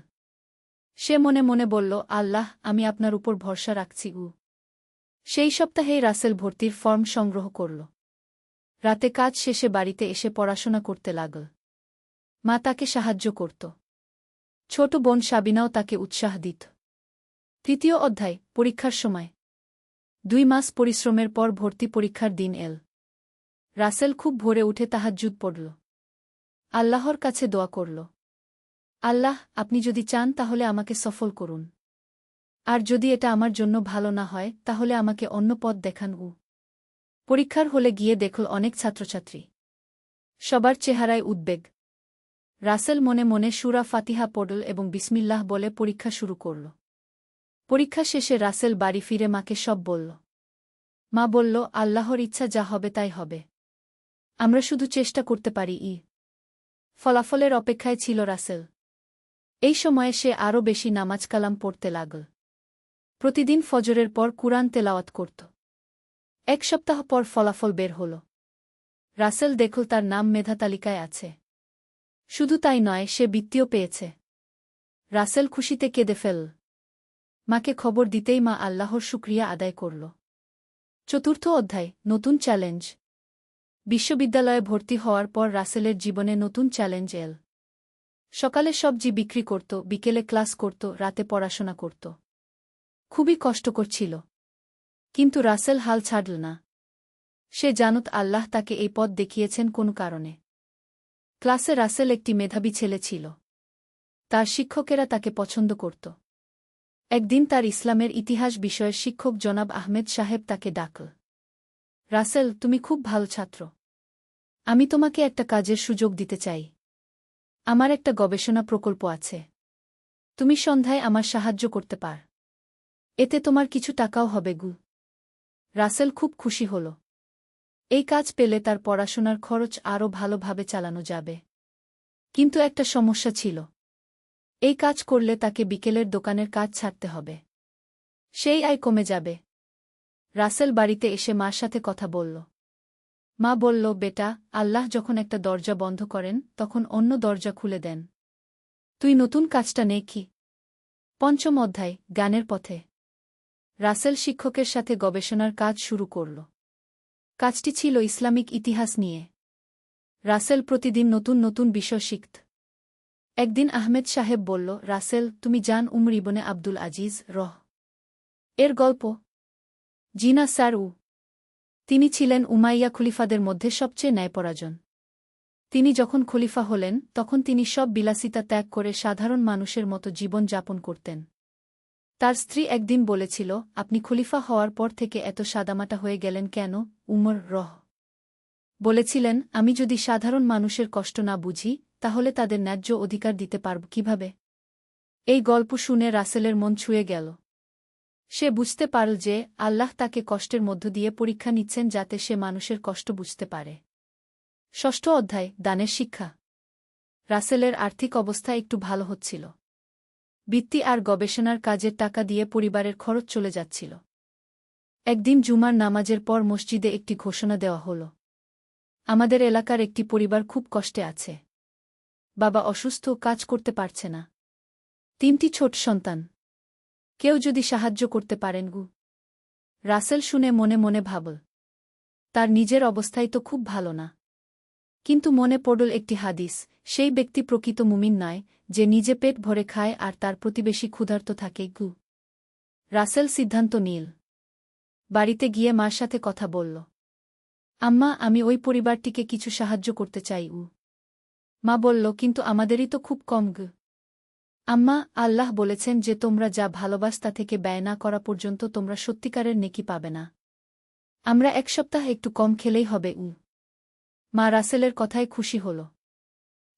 Speaker 1: সে মনে মনে বলল, আল্লাহ, আমি আপনার উপর ভরসা রাখছি। সেই সপ্তাহেই রাসেল ভর্তির ফর্ম সংগ্রহ করল। রাতে কাজ শেষে বাড়িতে এসে পড়াশোনা করতে লাগল। মা তাকে সাহায্য করত। ছোট বোন সাবিনাও তাকে উৎসাহ দিত। তৃতীয় অধ্যায়, পরীক্ষার সময়। ২ মাস পরিশ্রমের পর ভর্তি পরীক্ষার দিন এল। রাসেল খুব ভোরে উঠে তাহাজ্জুদ পড়ল। আল্লাহর কাছে দোয়া করল, আল্লাহ, আপনি যদি চান তাহলে আমাকে সফল করুন। আর যদি এটা আমার জন্য ভালো না হয় তাহলে আমাকে অন্য পথ দেখান। পরীক্ষার হলে গিয়ে দেখল অনেক ছাত্রছাত্রী। সবার চেহারায় উদ্বেগ। রাসেল মনে মনে সূরা ফাতিহা পড়ল এবং বিসমিল্লাহ বলে পরীক্ষা শুরু করল। পরীক্ষা শেষে রাসেল বাড়ি ফিরে মাকে সব বলল। মা বলল, আল্লাহর ইচ্ছা যা হবে তাই হবে। আমরা শুধু চেষ্টা করতে পারি। ফলাফলের অপেক্ষায় ছিল রাসেল। এই সময়ে সে আরও বেশি নামাজ কালাম পড়তে লাগল। প্রতিদিন ফজরের পর কুরআন তেলাওয়াত করত। ১ সপ্তাহ পর ফলাফল বের হল। রাসেল দেখল তার নাম মেধা তালিকায় আছে। শুধু তাই নয়, সে বৃত্তিও পেয়েছে। রাসেল খুশিতে কেঁদে ফেলল। মাকে খবর দিতেই মা আল্লাহর শুকরিয়া আদায় করল। চতুর্থ অধ্যায়, নতুন চ্যালেঞ্জ। বিশ্ববিদ্যালয়ে ভর্তি হওয়ার পর রাসেলের জীবনে নতুন চ্যালেঞ্জ এল। সকালে সবজি বিক্রি করত, বিকেলে ক্লাস করত, রাতে পড়াশোনা করত। খুবই কষ্টকর ছিল। কিন্তু রাসেল হাল ছাড়ল না। সে জানত আল্লাহ তাকে এই পথ দেখিয়েছেন কোনো কারণে। ক্লাসে রাসেল একটি মেধাবী ছেলে ছিল। তার শিক্ষকেরা তাকে পছন্দ করত। একদিন তার ইসলামের ইতিহাস বিষয়ের শিক্ষক জনাব আহমেদ সাহেব তাকে ডাকল। রাসেল, তুমি খুব ভালো ছাত্র। আমি তোমাকে একটা কাজের সুযোগ দিতে চাই। আমার একটা গবেষণা প্রকল্প আছে। তুমি সন্ধ্যায় আমার সাহায্য করতে পার। এতে তোমার কিছু টাকাও হবে। রাসেল খুব খুশি হল। এই কাজ পেলে তার পড়াশোনার খরচ আরও ভালোভাবে চালানো যাবে। কিন্তু একটা সমস্যা ছিল। এই কাজ করলে তাকে বিকেলের দোকানের কাজ ছাড়তে হবে। সেই আয় কমে যাবে। রাসেল বাড়িতে এসে মার সাথে কথা বলল। মা বলল, বেটা, আল্লাহ যখন একটা দরজা বন্ধ করেন তখন অন্য দরজা খুলে দেন। তুই নতুন কাজটা নে কি? পঞ্চম অধ্যায়, জ্ঞানের পথে। রাসেল শিক্ষকের সাথে গবেষণার কাজ শুরু করল। কাজটি ছিল ইসলামিক ইতিহাস নিয়ে। রাসেল প্রতিদিন নতুন নতুন বিষয় শিখত। একদিন আহমেদ সাহেব বলল, রাসেল, তুমি জান উমর ইবনে আব্দুল আজিজ এর গল্প? জি না স্যার। তিনি ছিলেন উমাইয়া খলিফাদের মধ্যে সবচেয়ে ন্যায়পরায়ণ। তিনি যখন খলিফা হলেন তখন তিনি সব বিলাসিতা ত্যাগ করে সাধারণ মানুষের মতো জীবন যাপন করতেন। তার স্ত্রী একদিন বলেছিল, আপনি খলিফা হওয়ার পর থেকে এত সাদামাটা হয়ে গেলেন কেন? উমর বলেছিলেন, আমি যদি সাধারণ মানুষের কষ্ট না বুঝি তাহলে তাদের ন্যায্য অধিকার দিতে পারব কিভাবে? এই গল্প শুনে রাসেলের মন ছুঁয়ে গেল। সে বুঝতে পারল যে আল্লাহ তাকে কষ্টের মধ্য দিয়ে পরীক্ষা নিচ্ছেন যাতে সে মানুষের কষ্ট বুঝতে পারে। ষষ্ঠ অধ্যায়, দানের শিক্ষা। রাসেলের আর্থিক অবস্থা একটু ভালো হচ্ছিল। বৃত্তি আর গবেষণার কাজের টাকা দিয়ে পরিবারের খরচ চলে যাচ্ছিল। একদিন জুমার নামাজের পর মসজিদে একটি ঘোষণা দেওয়া হল। আমাদের এলাকার একটি পরিবার খুব কষ্টে আছে। বাবা অসুস্থ, কাজ করতে পারছে না। 3টি ছোট সন্তান। কেউ যদি সাহায্য করতে পারেন গু। রাসেল শুনে মনে মনে ভাবল, তার নিজের অবস্থাই তো খুব ভালো না। কিন্তু মনে পড়ল একটি হাদিস, সেই ব্যক্তি প্রকৃত মুমিন নয় যে নিজে পেট ভরে খায় আর তার প্রতিবেশী ক্ষুধার্ত থাকে গু। রাসেল সিদ্ধান্ত নিল। বাড়িতে গিয়ে মার সাথে কথা বলল। আম্মা, আমি ওই পরিবারটিকে কিছু সাহায্য করতে চাই। মা বলল, কিন্তু আমাদেরই তো খুব কম গু। আম্মা, আল্লাহ বলেছেন যে তোমরা যা ভালোবাস তা থেকে ব্যয় না করা পর্যন্ত তোমরা সত্যিকারের নেকি পাবে না। আমরা 1 সপ্তাহ একটু কম খেলেই হবে। মা রাসেলের কথায় খুশি হল।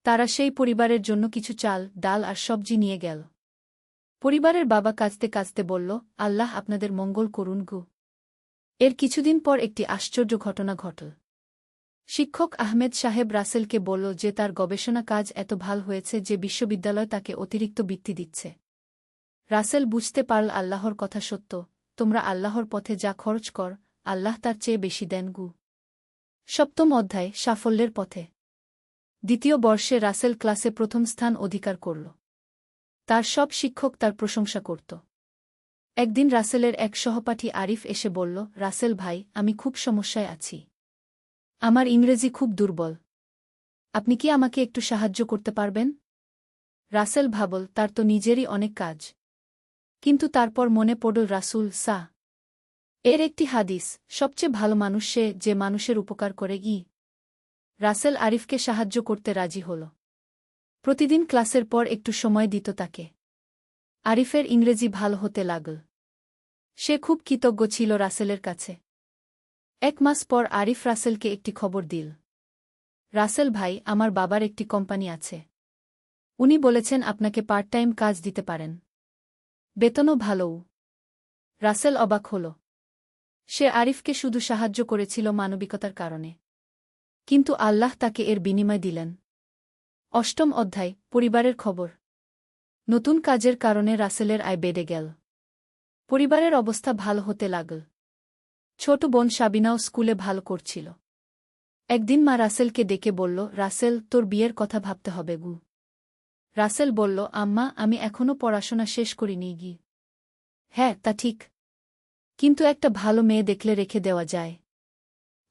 Speaker 1: তারা সেই পরিবারের জন্য কিছু চাল, ডাল আর সবজি নিয়ে গেল। পরিবারের বাবা কাঁদতে কাঁদতে বলল, আল্লাহ আপনাদের মঙ্গল করুন গু। এর কিছুদিন পর একটি আশ্চর্য ঘটনা ঘটল। শিক্ষক আহমেদ সাহেব রাসেলকে বলল যে তার গবেষণা কাজ এত ভাল হয়েছে যে বিশ্ববিদ্যালয় তাকে অতিরিক্ত বৃত্তি দিচ্ছে। রাসেল বুঝতে পারল আল্লাহর কথা সত্য, তোমরা আল্লাহর পথে যা খরচ কর, আল্লাহ তার চেয়ে বেশি দেন গু। সপ্তম অধ্যায়, সাফল্যের পথে। দ্বিতীয় বর্ষে রাসেল ক্লাসে প্রথম স্থান অধিকার করল। তার সব শিক্ষক তার প্রশংসা করত। একদিন রাসেলের এক সহপাঠী আরিফ এসে বলল, রাসেল ভাই, আমি খুব সমস্যায় আছি। আমার ইংরেজি খুব দুর্বল। আপনি কি আমাকে একটু সাহায্য করতে পারবেন? রাসেল ভাবল, তার তো নিজেরই অনেক কাজ। কিন্তু তারপর মনে পড়ল রাসূল এর একটি হাদিস, সবচেয়ে ভালো মানুষ সে যে মানুষের উপকার করে। রাসেল আরিফকে সাহায্য করতে রাজি হল। প্রতিদিন ক্লাসের পর একটু সময় দিত তাকে। আরিফের ইংরেজি ভালো হতে লাগল। সে খুব কৃতজ্ঞ ছিল রাসেলের কাছে। 1 মাস পর আরিফ রাসেলকে একটি খবর দিল। রাসেল ভাই, আমার বাবার একটি কোম্পানি আছে। উনি বলেছেন আপনাকে পার্ট টাইম কাজ দিতে পারেন। বেতনও ভালোও। রাসেল অবাক হল। সে আরিফকে শুধু সাহায্য করেছিল মানবিকতার কারণে। কিন্তু আল্লাহ তাকে এর বিনিময় দিলেন। অষ্টম অধ্যায়, পরিবারের খবর। নতুন কাজের কারণে রাসেলের আয় বেড়ে গেল। পরিবারের অবস্থা ভালো হতে লাগল। ছোট বোন সাবিনাও স্কুলে ভালো করছিল। একদিন মা রাসেলকে ডেকে বলল, রাসেল, তোর বিয়ের কথা ভাবতে হবে গু। রাসেল বলল, আম্মা, আমি এখনও পড়াশোনা শেষ করিনি গি। হ্যাঁ, তা ঠিক। কিন্তু একটা ভালো মেয়ে দেখলে রেখে দেওয়া যায়।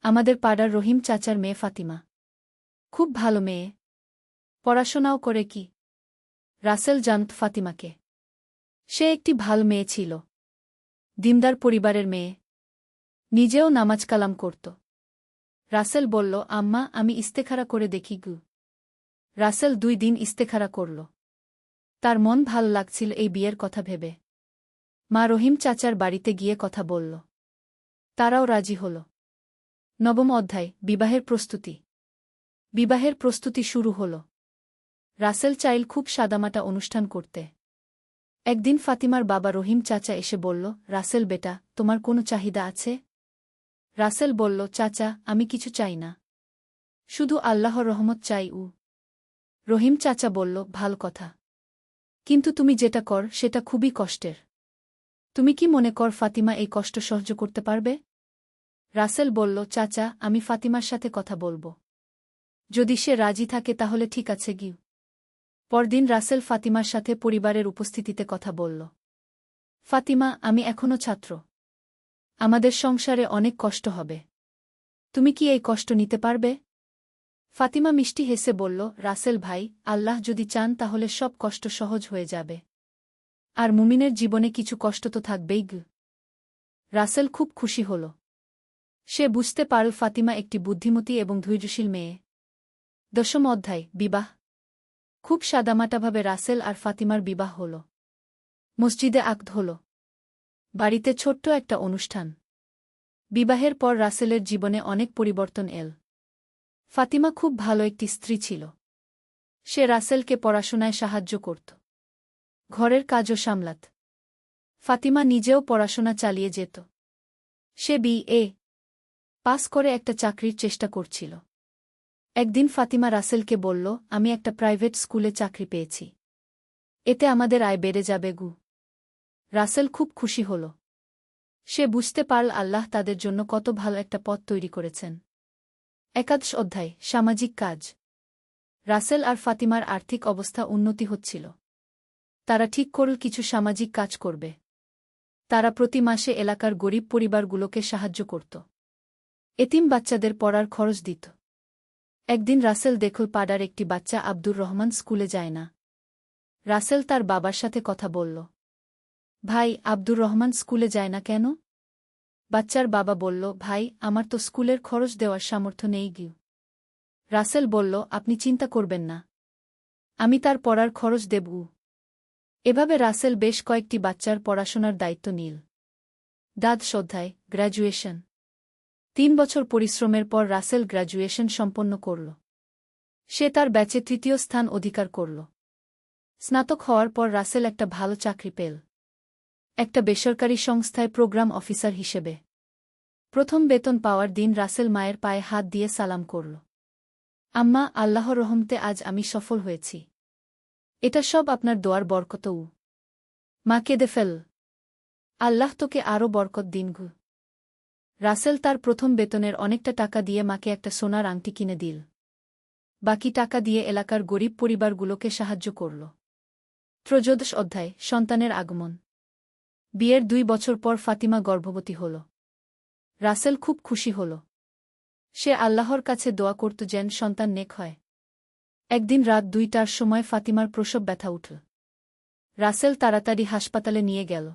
Speaker 1: আমাদের পাড়ার রহিম চাচার মেয়ে ফাতিমা খুব ভালো মেয়ে। পড়াশোনাও করে কি। রাসেল জানত ফাতিমাকে। সে একটি ভালো মেয়ে ছিল। দিনদার পরিবারের মেয়ে। নিজেও নামাজ কালাম করত। রাসেল বলল, আম্মা, আমি ইস্তেখারা করে দেখি গু। রাসেল 2 দিন ইস্তেখারা করল। তার মন ভালো লাগছিল এই বিয়ের কথা ভেবে। মা রহিম চাচার বাড়িতে গিয়ে কথা বলল। তারাও রাজি হল। নবম অধ্যায়, বিবাহের প্রস্তুতি। বিবাহের প্রস্তুতি শুরু হল। রাসেল চাইল খুব সাদামাটা অনুষ্ঠান করতে। একদিন ফাতিমার বাবা রহিম চাচা এসে বলল, রাসেল বেটা, তোমার কোনো চাহিদা আছে? রাসেল বলল, চাচা, আমি কিছু চাই না। শুধু আল্লাহর রহমত চাই। রহিম চাচা বলল, ভালো কথা। কিন্তু তুমি যেটা কর সেটা খুবই কষ্টের। তুমি কি মনে কর ফাতিমা এই কষ্ট সহ্য করতে পারবে? রাসেল বলল, চাচা, আমি ফাতিমার সাথে কথা বলবো। যদি সে রাজি থাকে তাহলে ঠিক আছে গিয়ে। পরদিন রাসেল ফাতিমার সাথে পরিবারের উপস্থিতিতে কথা বলল। ফাতিমা, আমি এখনও ছাত্র। আমাদের সংসারে অনেক কষ্ট হবে। তুমি কি এই কষ্ট নিতে পারবে? ফাতিমা মিষ্টি হেসে বলল, রাসেল ভাই, আল্লাহ যদি চান তাহলে সব কষ্ট সহজ হয়ে যাবে। আর মুমিনের জীবনে কিছু কষ্ট তো থাকবেই গ। রাসেল খুব খুশি হল। সে বুঝতে পারল ফাতিমা একটি বুদ্ধিমতী এবং ধৈর্যশীল মেয়ে। 10ম অধ্যায়, বিবাহ। খুব সাদামাটাভাবে রাসেল আর ফাতিমার বিবাহ হল। মসজিদে আকদ হল। বাড়িতে ছোট্ট একটা অনুষ্ঠান। বিবাহের পর রাসেলের জীবনে অনেক পরিবর্তন এল। ফাতিমা খুব ভালো একটি স্ত্রী ছিল। সে রাসেলকে পড়াশোনায় সাহায্য করত। ঘরের কাজও সামলাত। ফাতিমা নিজেও পড়াশোনা চালিয়ে যেত। সে BA পাস করে একটা চাকরির চেষ্টা করছিল। একদিন ফাতিমা রাসেলকে বলল, আমি একটা প্রাইভেট স্কুলে চাকরি পেয়েছি। এতে আমাদের আয় বেড়ে যাবে গু। রাসেল খুব খুশি হল। সে বুঝতে পারল আল্লাহ তাদের জন্য কত ভালো একটা পথ তৈরি করেছেন। 11 অধ্যায়, সামাজিক কাজ। রাসেল আর ফাতিমার আর্থিক অবস্থা উন্নতি হচ্ছিল। তারা ঠিক করল কিছু সামাজিক কাজ করবে। তারা প্রতি মাসে এলাকার গরিব পরিবারগুলোকে সাহায্য করত। এতিম বাচ্চাদের পড়ার খরচ দিত। একদিন রাসেল দেখল পাড়ার একটি বাচ্চা আব্দুর রহমান স্কুলে যায় না। রাসেল তার বাবার সাথে কথা বলল। ভাই, আব্দুর রহমান স্কুলে যায় না কেন? বাচ্চার বাবা বলল, ভাই, আমার তো স্কুলের খরচ দেওয়ার সামর্থ্য নেই গিয়ে। রাসেল বলল, আপনি চিন্তা করবেন না। আমি তার পড়ার খরচ দেব। এভাবে রাসেল বেশ কয়েকটি বাচ্চার পড়াশোনার দায়িত্ব নিল। 12 অধ্যায়, গ্র্যাজুয়েশন। 3 বছর পরিশ্রমের পর রাসেল গ্র্যাজুয়েশন সম্পন্ন করল। সে তার ব্যাচে 3য় স্থান অধিকার করল। স্নাতক হওয়ার পর রাসেল একটা ভালো চাকরি পেল। একটা বেসরকারি সংস্থায় প্রোগ্রাম অফিসার হিসেবে। প্রথম বেতন পাওয়ার দিন রাসেল মায়ের পায়ে হাত দিয়ে সালাম করল। আম্মা, আল্লাহর রহমতে আজ আমি সফল হয়েছি। এটা সব আপনার দোয়ার বরকতও। মা কেঁদে ফেল। আল্লাহ তোকে আরও বরকত দিন গু। রাসেল তার প্রথম বেতনের অনেকটা টাকা দিয়ে মাকে একটা সোনার আংটি কিনে দিল। বাকি টাকা দিয়ে এলাকার গরিব পরিবারগুলোকে সাহায্য করল। 13 অধ্যায়, সন্তানের আগমন। বিয়ের 2 বছর পর ফাতিমা গর্ভবতী হল। রাসেল খুব খুশি হল। সে আল্লাহর কাছে দোয়া করত যেন সন্তান নেক হয়। একদিন রাত 2টার সময় ফাতিমার প্রসব ব্যথা উঠল। রাসেল তাড়াতাড়ি হাসপাতালে নিয়ে গেল।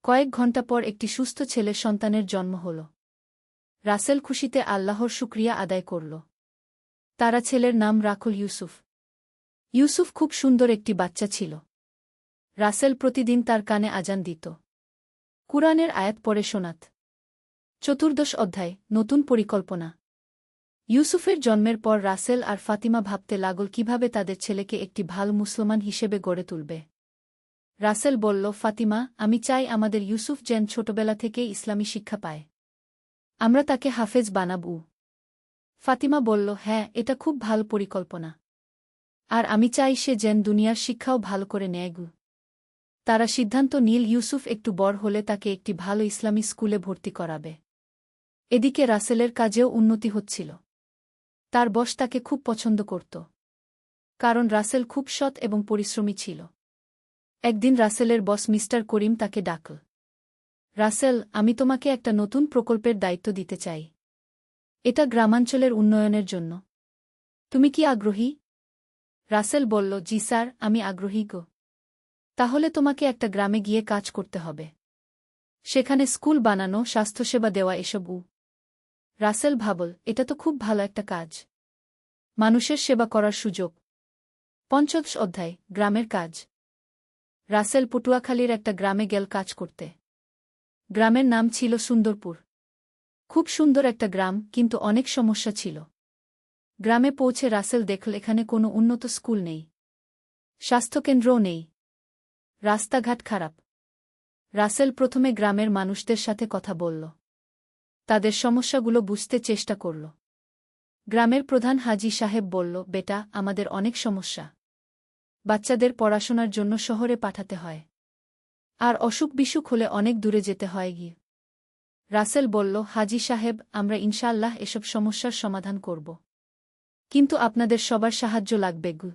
Speaker 1: কয়েক ঘণ্টা পর একটি সুস্থ ছেলে সন্তানের জন্ম হল। রাসেল খুশিতে আল্লাহর শুকরিয়া আদায় করল। তারা ছেলের নাম রাখল ইউসুফ। ইউসুফ খুব সুন্দর একটি বাচ্চা ছিল। রাসেল প্রতিদিন তার কানে আজান দিত। কুরআনের আয়াত পড়ে শোনাত। 14 অধ্যায়, নতুন পরিকল্পনা। ইউসুফের জন্মের পর রাসেল আর ফাতিমা ভাবতে লাগল কিভাবে তাদের ছেলেকে একটি ভালো মুসলমান হিসেবে গড়ে তুলবে। রাসেল বলল, ফাতিমা, আমি চাই আমাদের ইউসুফ যেন ছোটবেলা থেকেই ইসলামী শিক্ষা পায়। আমরা তাকে হাফেজ বানাব। ফাতিমা বলল, হ্যাঁ, এটা খুব ভালো পরিকল্পনা। আর আমি চাই সে যেন দুনিয়ার শিক্ষাও ভালো করে নেয় গু। তারা সিদ্ধান্ত নিল ইউসুফ একটু বড় হলে তাকে একটি ভালো ইসলামী স্কুলে ভর্তি করাবে। এদিকে রাসেলের কাজেও উন্নতি হচ্ছিল। তার বস তাকে খুব পছন্দ করত। কারণ রাসেল খুব সৎ এবং পরিশ্রমী ছিল। একদিন রাসেলের বস মিস্টার করিম তাকে ডাকল। রাসেল, আমি তোমাকে একটা নতুন প্রকল্পের দায়িত্ব দিতে চাই। এটা গ্রামাঞ্চলের উন্নয়নের জন্য। তুমি কি আগ্রহী? রাসেল বলল, জি স্যার, আমি আগ্রহী গো। তাহলে তোমাকে একটা গ্রামে গিয়ে কাজ করতে হবে। সেখানে স্কুল বানানো, স্বাস্থ্যসেবা দেওয়া এসব। রাসেল ভাবল, এটা তো খুব ভালো একটা কাজ। মানুষের সেবা করার সুযোগ। 5 অধ্যায়, গ্রামের কাজ। রাসেল পটুয়াখালীর একটা গ্রামে গেল কাজ করতে। গ্রামের নাম ছিল সুন্দরপুর। খুব সুন্দর একটা গ্রাম, কিন্তু অনেক সমস্যা ছিল। গ্রামে পৌঁছে রাসেল দেখল এখানে কোনো উন্নত স্কুল নেই। স্বাস্থ্যকেন্দ্রও নেই। রাস্তাঘাট খারাপ। রাসেল প্রথমে গ্রামের মানুষদের সাথে কথা বলল। তাদের সমস্যাগুলো বুঝতে চেষ্টা করল। গ্রামের প্রধান হাজি সাহেব বলল, বেটা, আমাদের অনেক সমস্যা। বাচ্চাদের পড়াশোনার জন্য শহরে পাঠাতে হয়। আর অসুখ বিসুখ হলে অনেক দূরে যেতে হয় গিয়ে। রাসেল বলল, হাজি সাহেব, আমরা ইনশাআল্লাহ এসব সমস্যার সমাধান করব। কিন্তু আপনাদের সবার সাহায্য লাগবে গু।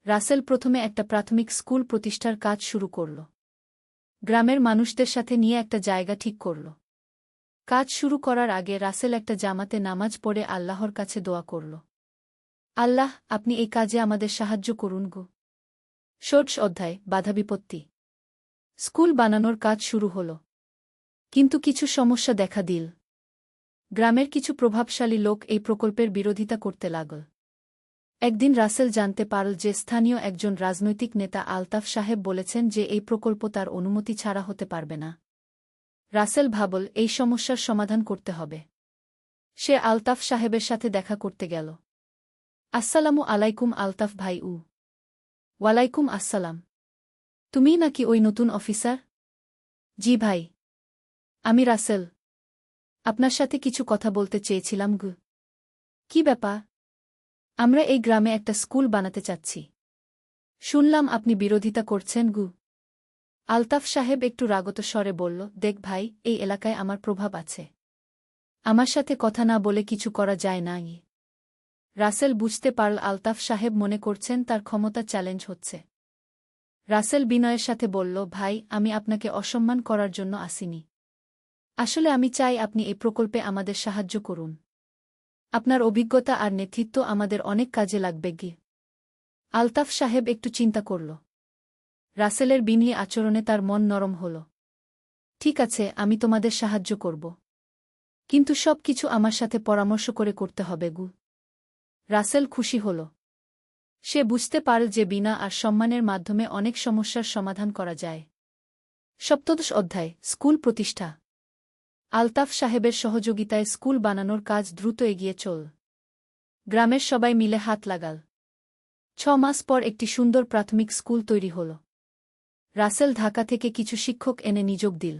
Speaker 1: রাসেল প্রথমে একটা প্রাথমিক স্কুল প্রতিষ্ঠার কাজ শুরু করল। গ্রামের মানুষদের সাথে নিয়ে একটা জায়গা ঠিক করল। কাজ শুরু করার আগে রাসেল একটা জামাতে নামাজ পড়ে আল্লাহর কাছে দোয়া করল। আল্লাহ, আপনি এই কাজে আমাদের সাহায্য করুন গো। ষোড়শ অধ্যায়, বাধা বিপত্তি। স্কুল বানানোর কাজ শুরু হল। কিন্তু কিছু সমস্যা দেখা দিল। গ্রামের কিছু প্রভাবশালী লোক এই প্রকল্পের বিরোধিতা করতে লাগল। একদিন রাসেল জানতে পারল যে স্থানীয় একজন রাজনৈতিক নেতা আলতাফ সাহেব বলেছেন যে এই প্রকল্প তার অনুমতি ছাড়া হতে পারবে না। রাসেল ভাবল, এই সমস্যার সমাধান করতে হবে। সে আলতাফ সাহেবের সাথে দেখা করতে গেল। আসসালামু আলাইকুম আলতাফ ভাই। ওয়ালাইকুম আসসালাম। তুমিই নাকি ওই নতুন অফিসার? জি ভাই, আমি রাসেল। আপনার সাথে কিছু কথা বলতে চেয়েছিলাম গু। কি ব্যাপার? আমরা এই গ্রামে একটা স্কুল বানাতে চাচ্ছি। শুনলাম আপনি বিরোধিতা করছেন গু। আলতাফ সাহেব একটু রাগত স্বরে বলল, দেখ ভাই, এই এলাকায় আমার প্রভাব আছে। আমার সাথে কথা না বলে কিছু করা যায় না। রাসেল বুঝতে পারল আলতাফ সাহেব মনে করছেন তার ক্ষমতা চ্যালেঞ্জ হচ্ছে। রাসেল বিনয়ের সাথে বলল, ভাই, আমি আপনাকে অসম্মান করার জন্য আসিনি। আসলে আমি চাই আপনি এই প্রকল্পে আমাদের সাহায্য করুন। আপনার অভিজ্ঞতা আর নেতৃত্ব আমাদের অনেক কাজে লাগবে গি। আলতাফ সাহেব একটু চিন্তা করল। রাসেলের বিনয়ী আচরণে তার মন নরম হল। ঠিক আছে, আমি তোমাদের সাহায্য করব। কিন্তু সব কিছু আমার সাথে পরামর্শ করে করতে হবে গু। রাসেল খুশি হল। সে বুঝতে পারল যে বিনা আর সম্মানের মাধ্যমে অনেক সমস্যার সমাধান করা যায়। সপ্তদশ অধ্যায়, স্কুল প্রতিষ্ঠা। আলতাফ সাহেবের সহযোগিতায় স্কুল বানানোর কাজ দ্রুত এগিয়ে চল। গ্রামের সবাই মিলে হাত লাগাল। 6 মাস পর একটি সুন্দর প্রাথমিক স্কুল তৈরি হল। রাসেল ঢাকা থেকে কিছু শিক্ষক এনে নিযোগ দিল।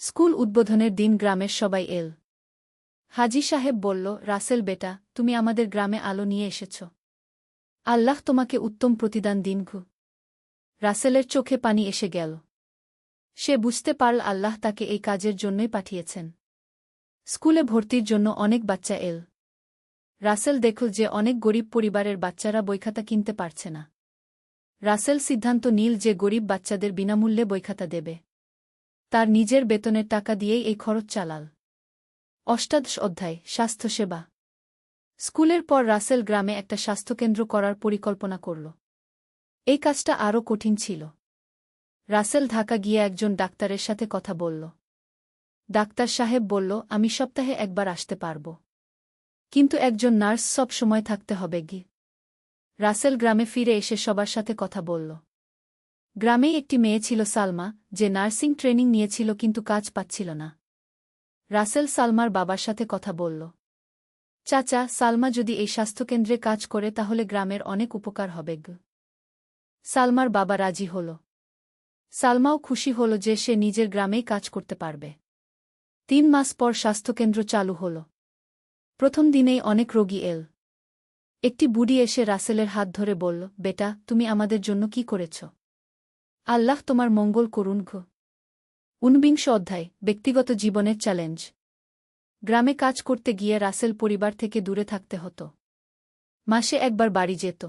Speaker 1: স্কুল উদ্বোধনের দিন গ্রামের সবাই এল। হাজি সাহেব বলল, রাসেল বেটা, তুমি আমাদের গ্রামে আলো নিয়ে এসেছ। আল্লাহ তোমাকে উত্তম প্রতিদান দিন গু। রাসেলের চোখে পানি এসে গেল। সে বুঝতে পারল আল্লাহ তাকে এই কাজের জন্যই পাঠিয়েছেন। স্কুলে ভর্তির জন্য অনেক বাচ্চা এল। রাসেল দেখল যে অনেক গরিব পরিবারের বাচ্চারা বইখাতা কিনতে পারছে না। রাসেল সিদ্ধান্ত নিল যে গরিব বাচ্চাদের বিনামূল্যে বইখাতা দেবে। তার নিজের বেতনের টাকা দিয়েই এই খরচ চালাল। অষ্টাদশ অধ্যায়, স্বাস্থ্যসেবা। স্কুলের পর রাসেল গ্রামে একটা স্বাস্থ্যকেন্দ্র করার পরিকল্পনা করল। এই কাজটা আরও কঠিন ছিল। রাসেল ঢাকা গিয়ে একজন ডাক্তারের সাথে কথা বলল। ডাক্তার সাহেব বলল, আমি সপ্তাহে একবার আসতে পারব। কিন্তু একজন নার্স সব সময় থাকতে হবে গি। রাসেল গ্রামে ফিরে এসে সবার সাথে কথা বলল। গ্রামেই একটি মেয়ে ছিল সালমা, যে নার্সিং ট্রেনিং নিয়েছিল কিন্তু কাজ পাচ্ছিল না। রাসেল সালমার বাবার সাথে কথা বলল। চাচা, সালমা যদি এই স্বাস্থ্যকেন্দ্রে কাজ করে তাহলে গ্রামের অনেক উপকার হবে গো। সালমার বাবা রাজি হল। সালমাও খুশি হল যে সে নিজের গ্রামেই কাজ করতে পারবে। 3 মাস পর স্বাস্থ্যকেন্দ্র চালু হল। প্রথম দিনেই অনেক রোগী এল। একটি বুড়ি এসে রাসেলের হাত ধরে বলল, বেটা, তুমি আমাদের জন্য কি করেছ? আল্লাহ তোমার মঙ্গল করুন গো। 49 অধ্যায়, ব্যক্তিগত জীবনের চ্যালেঞ্জ। গ্রামে কাজ করতে গিয়ে রাসেল পরিবার থেকে দূরে থাকতে হতো। মাসে একবার বাড়ি যেত।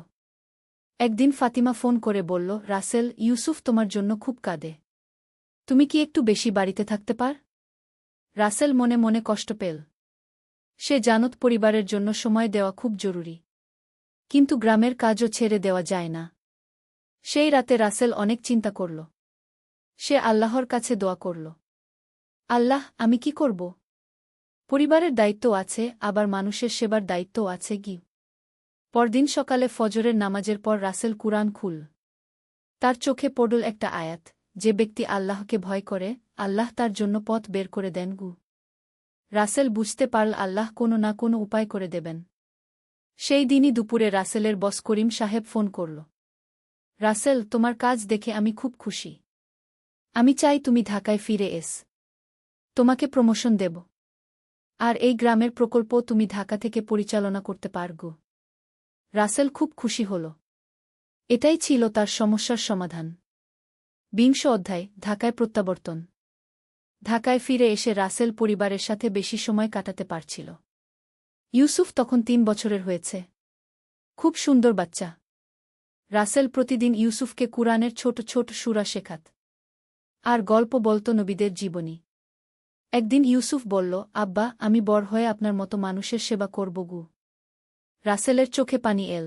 Speaker 1: একদিন ফাতিমা ফোন করে বলল, রাসেল, ইউসুফ তোমার জন্য খুব কাঁদে। তুমি কি একটু বেশি বাড়িতে থাকতে পার? রাসেল মনে মনে কষ্ট পেল। সে জানত পরিবারের জন্য সময় দেওয়া খুব জরুরি। কিন্তু গ্রামের কাজও ছেড়ে দেওয়া যায় না। সেই রাতে রাসেল অনেক চিন্তা করল। সে আল্লাহর কাছে দোয়া করল। আল্লাহ, আমি কি করব? পরিবারের দায়িত্ব আছে, আবার মানুষের সেবার দায়িত্বও আছে কি। পরদিন সকালে ফজরের নামাজের পর রাসেল কুরআন খুল। তার চোখে পড়ল একটা আয়াত, যে ব্যক্তি আল্লাহকে ভয় করে, আল্লাহ তার জন্য পথ বের করে দেন গু। রাসেল বুঝতে পারল আল্লাহ কোনো না কোনো উপায় করে দেবেন। সেই দিনই দুপুরে রাসেলের বস করিম সাহেব ফোন করল। রাসেল, তোমার কাজ দেখে আমি খুব খুশি। আমি চাই তুমি ঢাকায় ফিরে এস। তোমাকে প্রমোশন দেব। আর এই গ্রামের প্রকল্প তুমি ঢাকা থেকে পরিচালনা করতে পারগো। রাসেল খুব খুশি হল। এটাই ছিল তার সমস্যার সমাধান। বিংশ অধ্যায় ঢাকায় প্রত্যাবর্তন। ঢাকায় ফিরে এসে রাসেল পরিবারের সাথে বেশি সময় কাটাতে পারছিল। ইউসুফ তখন ৩ বছরের হয়েছে। খুব সুন্দর বাচ্চা। রাসেল প্রতিদিন ইউসুফকে কুরআনের ছোট ছোট সূরা শেখাত আর গল্প বলত নবীদের জীবনী। একদিন ইউসুফ বলল, আব্বা, আমি বড় হয়ে আপনার মতো মানুষের সেবা করব গু। রাসেলের চোখে পানি এল।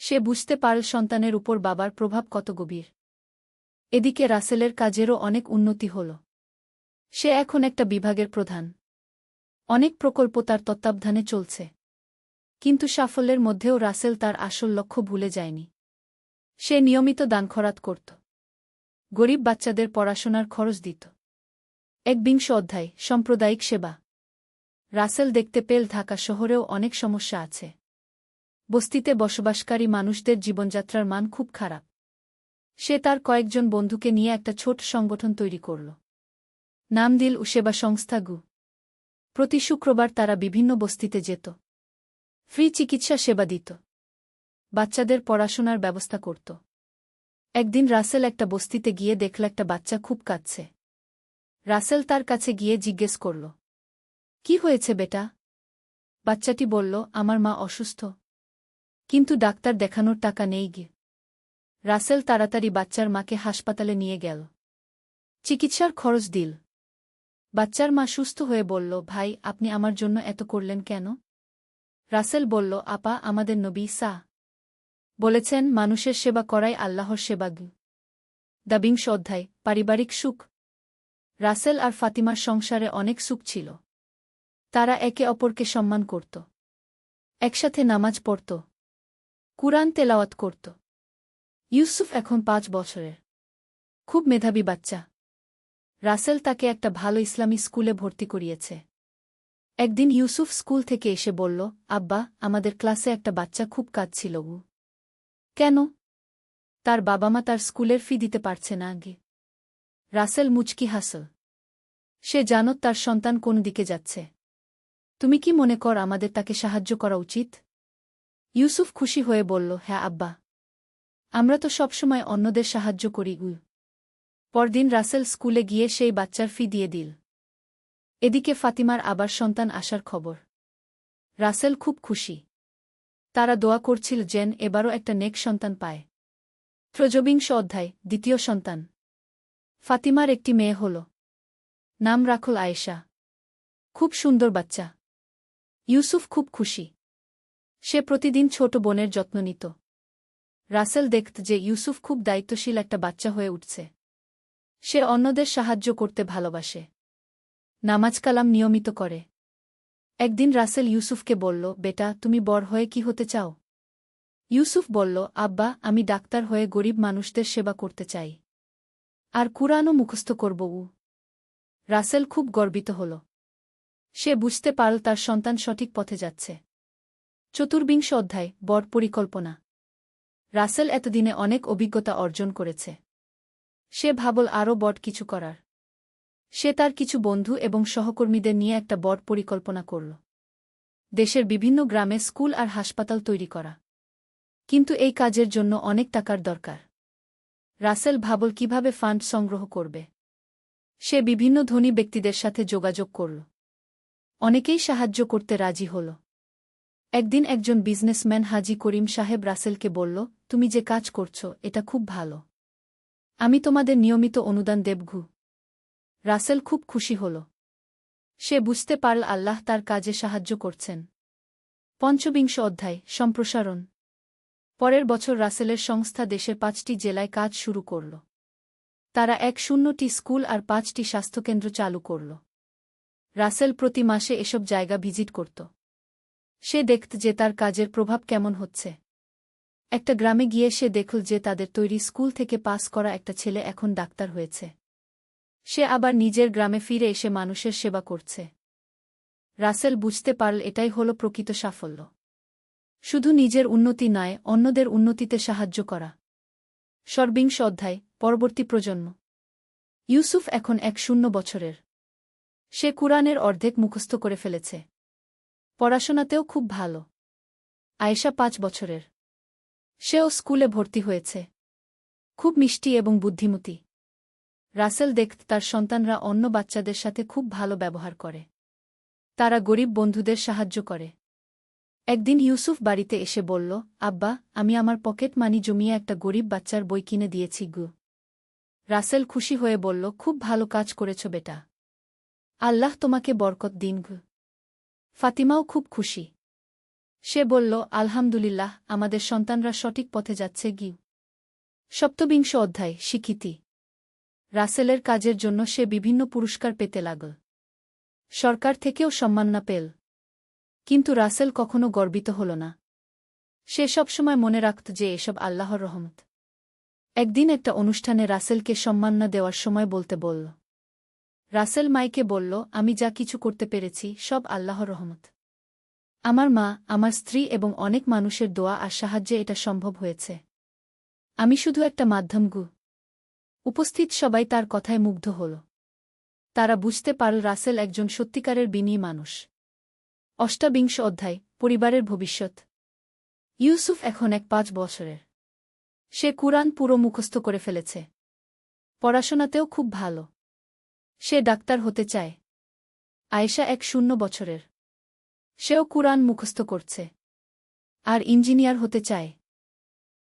Speaker 1: সে বুঝতে পারল সন্তানের উপর বাবার প্রভাব কত গভীর। এদিকে রাসেলের কাজেরও অনেক উন্নতি হল। সে এখন একটা বিভাগের প্রধান। অনেক প্রকল্প তার তত্ত্বাবধানে চলছে। কিন্তু সাফল্যের মধ্যেও রাসেল তার আসল লক্ষ্য ভুলে যায়নি। সে নিয়মিত দানখরাত করত। গরিব বাচ্চাদের পড়াশোনার খরচ দিত। ১ অধ্যায় সাম্প্রদায়িক সেবা। রাসেল দেখতে পেল ঢাকা শহরেও অনেক সমস্যা আছে। বস্তিতে বসবাসকারী মানুষদের জীবনযাত্রার মান খুব খারাপ। সে তার কয়েকজন বন্ধুকে নিয়ে একটা ছোট সংগঠন তৈরি করল। নাম দিল সেবা সংস্থা গু। প্রতি শুক্রবার তারা বিভিন্ন বস্তিতে যেত। ফ্রি চিকিৎসা সেবা দিত। বাচ্চাদের পড়াশোনার ব্যবস্থা করত। একদিন রাসেল একটা বস্তিতে গিয়ে দেখল একটা বাচ্চা খুব কাঁদছে। রাসেল তার কাছে গিয়ে জিজ্ঞেস করল, কি হয়েছে বেটা? বাচ্চাটি বলল, আমার মা অসুস্থ, কিন্তু ডাক্তার দেখানোর টাকা নেই গে। রাসেল তাড়াতাড়ি বাচ্চার মাকে হাসপাতালে নিয়ে গেল। চিকিৎসার খরচ দিল। বাচ্চার মা সুস্থ হয়ে বলল, ভাই, আপনি আমার জন্য এত করলেন কেন? রাসেল বলল, আপা, আমাদের নবী বলেছেন, মানুষের সেবা করাই আল্লাহর সেবা গু। ২ অধ্যায় পারিবারিক সুখ। রাসেল আর ফাতিমার সংসারে অনেক সুখ ছিল। তারা একে অপরকে সম্মান করত। একসাথে নামাজ পড়ত। কুরআন তেলাওয়াত করত। ইউসুফ এখন ৫ বছরের। খুব মেধাবী বাচ্চা। রাসেল তাকে একটা ভালো ইসলামী স্কুলে ভর্তি করিয়েছে। একদিন ইউসুফ স্কুল থেকে এসে বলল, আব্বা, আমাদের ক্লাসে একটা বাচ্চা খুব কাঁদছিল গু। কেন? তার বাবা মা তার স্কুলের ফি দিতে পারছে না আগে। রাসেল মুচকি হাসল। সে জানত তার সন্তান কোন দিকে যাচ্ছে। তুমি কি মনে কর আমাদের তাকে সাহায্য করা উচিত? ইউসুফ খুশি হয়ে বলল, হ্যাঁ আব্বা, আমরা তো সবসময় অন্যদের সাহায্য করি গু। পরদিন রাসেল স্কুলে গিয়ে সেই বাচ্চার ফি দিয়ে দিল। এদিকে ফাতিমার আবার সন্তান আসার খবর। রাসেল খুব খুশি। তারা দোয়া করছিল যেন এবারও একটা নেক সন্তান পায়। ৩ অধ্যায় দ্বিতীয় সন্তান। ফাতিমার একটি মেয়ে হল। নাম রাখল আয়েশা। খুব সুন্দর বাচ্চা। ইউসুফ খুব খুশি। সে প্রতিদিন ছোট বোনের যত্ন নিত। রাসেল দেখত যে ইউসুফ খুব দায়িত্বশীল একটা বাচ্চা হয়ে উঠছে। সে অন্যদের সাহায্য করতে ভালোবাসে। নামাজ কালাম নিয়মিত করে। একদিন রাসেল ইউসুফকে বলল, বেটা, তুমি বড় হয়ে কি হতে চাও? ইউসুফ বলল, আব্বা, আমি ডাক্তার হয়ে গরিব মানুষদের সেবা করতে চাই। আর কুরআনও মুখস্থ করব উ। রাসেল খুব গর্বিত হল। সে বুঝতে পারল তার সন্তান সঠিক পথে যাচ্ছে। ৪ অধ্যায় বড় পরিকল্পনা। রাসেল এতদিনে অনেক অভিজ্ঞতা অর্জন করেছে। সে ভাবল আরও বড় কিছু করার। সে তার কিছু বন্ধু এবং সহকর্মীদের নিয়ে একটা বড় পরিকল্পনা করল। দেশের বিভিন্ন গ্রামে স্কুল আর হাসপাতাল তৈরি করা। কিন্তু এই কাজের জন্য অনেক টাকার দরকার। রাসেল ভাবল কিভাবে ফান্ড সংগ্রহ করবে। সে বিভিন্ন ধনী ব্যক্তিদের সাথে যোগাযোগ করল। অনেকেই সাহায্য করতে রাজি হল। একদিন একজন বিজনেসম্যান হাজি করিম সাহেব রাসেলকে বলল, তুমি যে কাজ করছ এটা খুব ভালো। আমি তোমাদের নিয়মিত অনুদান দেবঘু। রাসেল খুব খুশি হল। সে বুঝতে পারল আল্লাহ তার কাজে সাহায্য করছেন। ৫ অধ্যায় সম্প্রসারণ। পরের বছর রাসেলের সংস্থা দেশের ৫টি জেলায় কাজ শুরু করল। তারা ১০টি স্কুল আর ৫টি স্বাস্থ্যকেন্দ্র চালু করল। রাসেল প্রতি মাসে এসব জায়গা ভিজিট করত। সে দেখত যে তার কাজের প্রভাব কেমন হচ্ছে। একটা গ্রামে গিয়ে সে দেখল যে তাদের তৈরি স্কুল থেকে পাস করা একটা ছেলে এখন ডাক্তার হয়েছে। সে আবার নিজের গ্রামে ফিরে এসে মানুষের সেবা করছে। রাসেল বুঝতে পারল এটাই হল প্রকৃত সাফল্য। শুধু নিজের উন্নতি নয়, অন্যদের উন্নতিতে সাহায্য করা। ২ অধ্যায় পরবর্তী প্রজন্ম। ইউসুফ এখন ১০ বছরের। সে কুরআনের অর্ধেক মুখস্থ করে ফেলেছে। পড়াশোনাতেও খুব ভালো। আয়েশা ৫ বছরের। সেও স্কুলে ভর্তি হয়েছে। খুব মিষ্টি এবং বুদ্ধিমতী। রাসেল দেখত তার সন্তানরা অন্য বাচ্চাদের সাথে খুব ভালো ব্যবহার করে। তারা গরিব বন্ধুদের সাহায্য করে। একদিন ইউসুফ বাড়িতে এসে বলল, আব্বা, আমি আমার পকেট মানি জমিয়ে একটা গরিব বাচ্চার বই কিনে দিয়েছি গু। রাসেল খুশি হয়ে বলল, খুব ভালো কাজ করেছ বেটা। আল্লাহ তোমাকে বরকত দিন গু। ফাতিমাও খুব খুশি। সে বলল, আলহামদুলিল্লাহ, আমাদের সন্তানরা সঠিক পথে যাচ্ছে গিউ। সপ্তবিংশ অধ্যায় স্বীকৃতি। রাসেলের কাজের জন্য সে বিভিন্ন পুরস্কার পেতে লাগল। সরকার থেকেও সম্মাননা পেল। কিন্তু রাসেল কখনো গর্বিত হল না। সে সবসময় মনে রাখত যে এসব আল্লাহর রহমত। একদিন একটা অনুষ্ঠানে রাসেলকে সম্মাননা দেওয়ার সময় বলতে বলল। রাসেল মাইকে বলল, আমি যা কিছু করতে পেরেছি সব আল্লাহর রহমত। আমার মা, আমার স্ত্রী এবং অনেক মানুষের দোয়া আর সাহায্যে এটা সম্ভব হয়েছে। আমি শুধু একটা মাধ্যম গু। উপস্থিত সবাই তার কথায় মুগ্ধ হল। তারা বুঝতে পারল রাসেল একজন সত্যিকারের বিনয়ী মানুষ। অষ্টাবিংশ অধ্যায় পরিবারের ভবিষ্যৎ। ইউসুফ এখন 5 বছরের। সে কুরআন পুরো মুখস্থ করে ফেলেছে। পড়াশোনাতেও খুব ভালো। সে ডাক্তার হতে চায়। আয়েশা 0 বছরের। সেও কুরআন মুখস্থ করছে। আর ইঞ্জিনিয়ার হতে চায়।